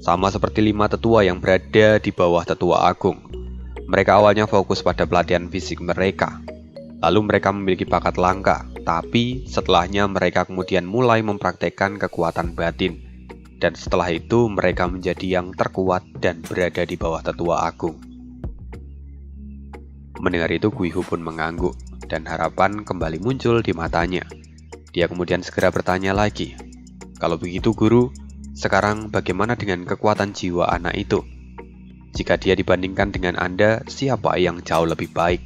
Sama seperti 5 tetua yang berada di bawah tetua agung. Mereka awalnya fokus pada pelatihan fisik mereka. Lalu mereka memiliki bakat langka, tapi setelahnya mereka kemudian mulai mempraktekkan kekuatan batin. Dan setelah itu mereka menjadi yang terkuat dan berada di bawah tetua agung." Mendengar itu Guihu pun mengangguk, dan harapan kembali muncul di matanya. Dia kemudian segera bertanya lagi, "Kalau begitu guru, sekarang bagaimana dengan kekuatan jiwa anak itu? Jika dia dibandingkan dengan Anda, siapa yang jauh lebih baik?"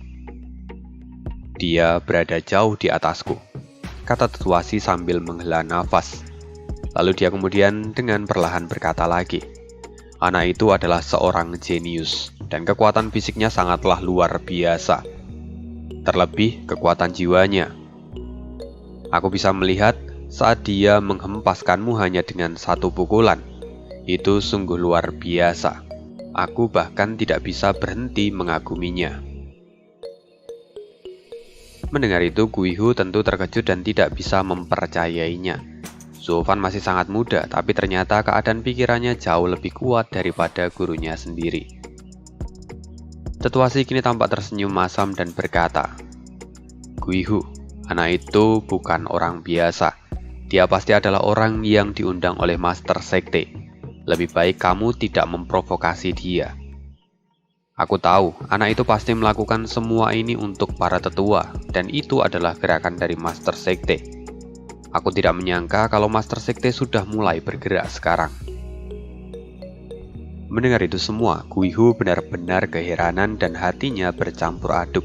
"Dia berada jauh di atasku," kata Tetuasi sambil menghela nafas. Lalu dia kemudian dengan perlahan berkata lagi, "Anak itu adalah seorang jenius, dan kekuatan fisiknya sangatlah luar biasa. Terlebih kekuatan jiwanya. Aku bisa melihat saat dia menghempaskanmu hanya dengan satu pukulan. Itu sungguh luar biasa. Aku bahkan tidak bisa berhenti mengaguminya. Mendengar itu, Guihu tentu terkejut dan tidak bisa mempercayainya. Zuofan masih sangat muda, tapi ternyata keadaan pikirannya jauh lebih kuat daripada gurunya sendiri. Tetua Si kini tampak tersenyum masam dan berkata, "Guihu, anak itu bukan orang biasa. Dia pasti adalah orang yang diundang oleh Master Sekte. Lebih baik kamu tidak memprovokasi dia. Aku tahu, anak itu pasti melakukan semua ini untuk para tetua, dan itu adalah gerakan dari Master Sekte. Aku tidak menyangka kalau Master Sekte sudah mulai bergerak sekarang." Mendengar itu semua, Guihu benar-benar keheranan dan hatinya bercampur aduk.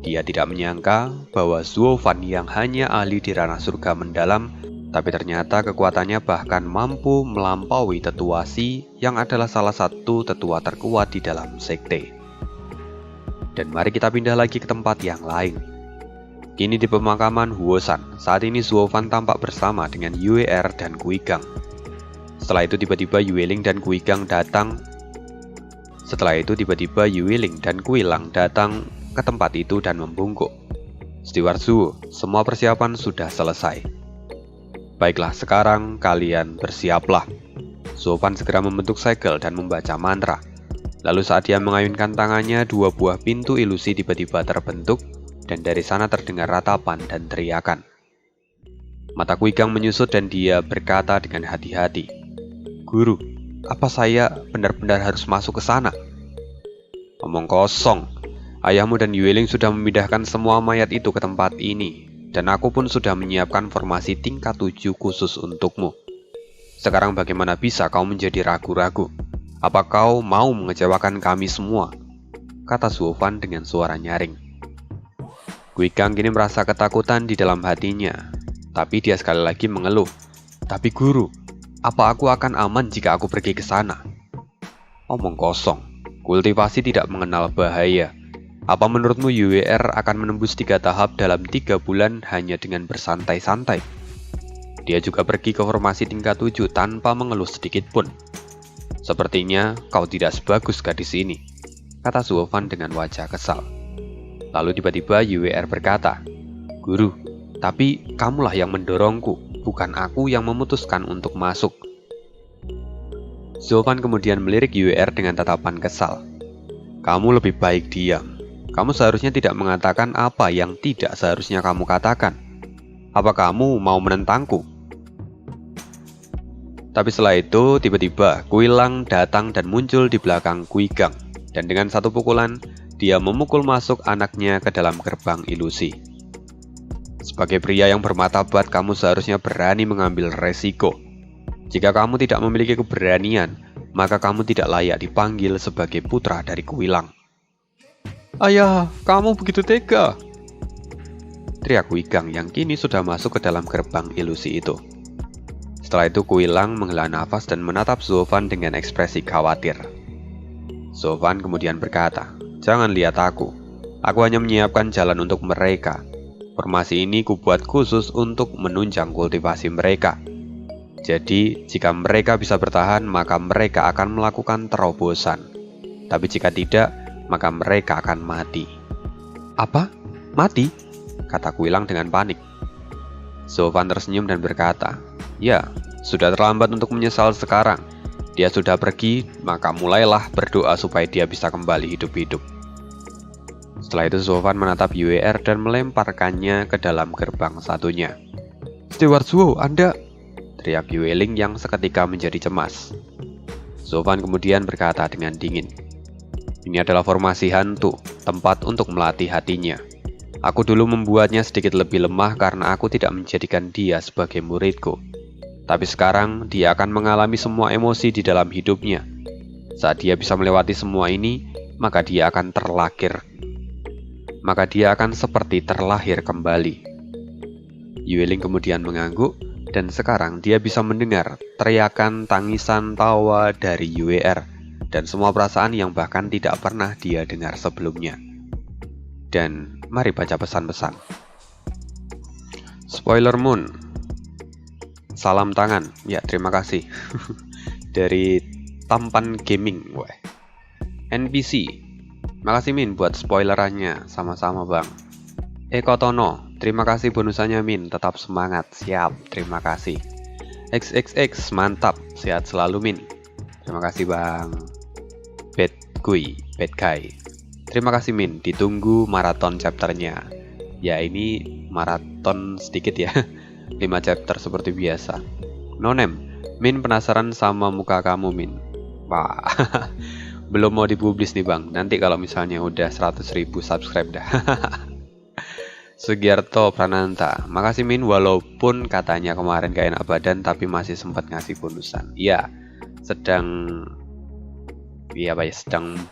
Dia tidak menyangka bahwa Zuofan yang hanya ahli di ranah surga mendalam, tapi ternyata kekuatannya bahkan mampu melampaui Tetua Si yang adalah salah satu tetua terkuat di dalam sekte. Dan mari kita pindah lagi ke tempat yang lain. Kini di pemakaman Huosan, saat ini Zuofan tampak bersama dengan Yue'er dan Guigang. Setelah itu tiba-tiba Yueling dan Guilang datang ke tempat itu dan membungkuk. "Steward Zuo, semua persiapan sudah selesai. Baiklah, sekarang kalian bersiaplah." Zuofan segera membentuk segel dan membaca mantra. Lalu saat dia mengayunkan tangannya, 2 buah pintu ilusi tiba-tiba terbentuk, dan dari sana terdengar ratapan dan teriakan. Mata Guigang menyusut dan dia berkata dengan hati-hati, "Guru, apa saya benar-benar harus masuk ke sana?" "Omong kosong. Ayahmu dan Yueling sudah memindahkan semua mayat itu ke tempat ini, dan aku pun sudah menyiapkan formasi tingkat 7 khusus untukmu. Sekarang bagaimana bisa kau menjadi ragu-ragu? Apa kau mau mengecewakan kami semua?" kata Zuofan dengan suara nyaring. Guigang kini merasa ketakutan di dalam hatinya, tapi dia sekali lagi mengeluh, "Tapi guru, apa aku akan aman jika aku pergi ke sana?" "Omong kosong. Kultivasi tidak mengenal bahaya. Apa menurutmu Yue'er akan menembus 3 tahap dalam 3 bulan hanya dengan bersantai-santai? Dia juga pergi ke formasi tingkat 7 tanpa mengeluh sedikit pun. Sepertinya kau tidak sebagus gadis ini," kata Zuofan dengan wajah kesal. Lalu tiba-tiba Yue'er berkata, "Guru, tapi kamulah yang mendorongku, bukan aku yang memutuskan untuk masuk." Zuofan kemudian melirik Yue'er dengan tatapan kesal. "Kamu lebih baik diam. Kamu seharusnya tidak mengatakan apa yang tidak seharusnya kamu katakan. Apa kamu mau menentangku?" Tapi setelah itu, tiba-tiba Guilang datang dan muncul di belakang Guigang, dan dengan satu pukulan, dia memukul masuk anaknya ke dalam gerbang ilusi. "Sebagai pria yang bermartabat, kamu seharusnya berani mengambil resiko. Jika kamu tidak memiliki keberanian, maka kamu tidak layak dipanggil sebagai putra dari Guilang." "Ayah, kamu begitu tega!" teriak Guigang yang kini sudah masuk ke dalam gerbang ilusi itu. Setelah itu Guilang menghela nafas dan menatap Zuofan dengan ekspresi khawatir. Zuofan kemudian berkata, "Jangan lihat aku. Aku hanya menyiapkan jalan untuk mereka. Formasi ini kubuat khusus untuk menunjang kultivasi mereka. Jadi, jika mereka bisa bertahan, maka mereka akan melakukan terobosan. Tapi jika tidak, maka mereka akan mati." "Apa? Mati?" kata Guilang dengan panik. Zuofan tersenyum dan berkata, "Ya, sudah terlambat untuk menyesal sekarang. Dia sudah pergi, maka mulailah berdoa supaya dia bisa kembali hidup-hidup." Setelah itu Zuofan menatap Yue'er dan melemparkannya ke dalam gerbang satunya. "Steward Zuo, Anda..." teriak Yueling yang seketika menjadi cemas. Zuofan kemudian berkata dengan dingin, "Ini adalah formasi hantu, tempat untuk melatih hatinya. Aku dulu membuatnya sedikit lebih lemah karena aku tidak menjadikan dia sebagai muridku. Tapi sekarang dia akan mengalami semua emosi di dalam hidupnya. Saat dia bisa melewati semua ini, maka dia akan seperti terlahir kembali." Yueling kemudian mengangguk, dan sekarang dia bisa mendengar teriakan, tangisan, tawa dari Yue'er, dan semua perasaan yang bahkan tidak pernah dia dengar sebelumnya. Dan mari baca pesan-pesan. Spoiler Moon, salam tangan, ya terima kasih. Dari Tampan Gaming. NPC, makasih Min buat spoilerannya, sama-sama bang. Eko Tono, terima kasih bonusannya Min, tetap semangat, siap, terima kasih. XXX, mantap, sehat selalu Min. Terima kasih bang. Bad Guy, terima kasih Min, ditunggu maraton chapternya. Ya ini maraton sedikit ya, 5 chapter seperti biasa. Nonem, Min penasaran sama muka kamu Min. Wah, belum mau dipublis nih bang, nanti kalau misalnya udah 100.000 subscribe dah. Sugiarto Prananta, makasih Min, walaupun katanya kemarin gak enak badan tapi masih sempat ngasih bonusan. Iya, sedang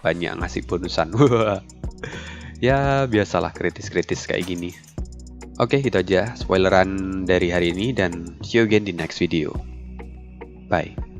banyak ngasih bonusan. Ya biasalah kritis-kritis kayak gini. Oke, itu aja spoileran dari hari ini dan see you again di next video. Bye.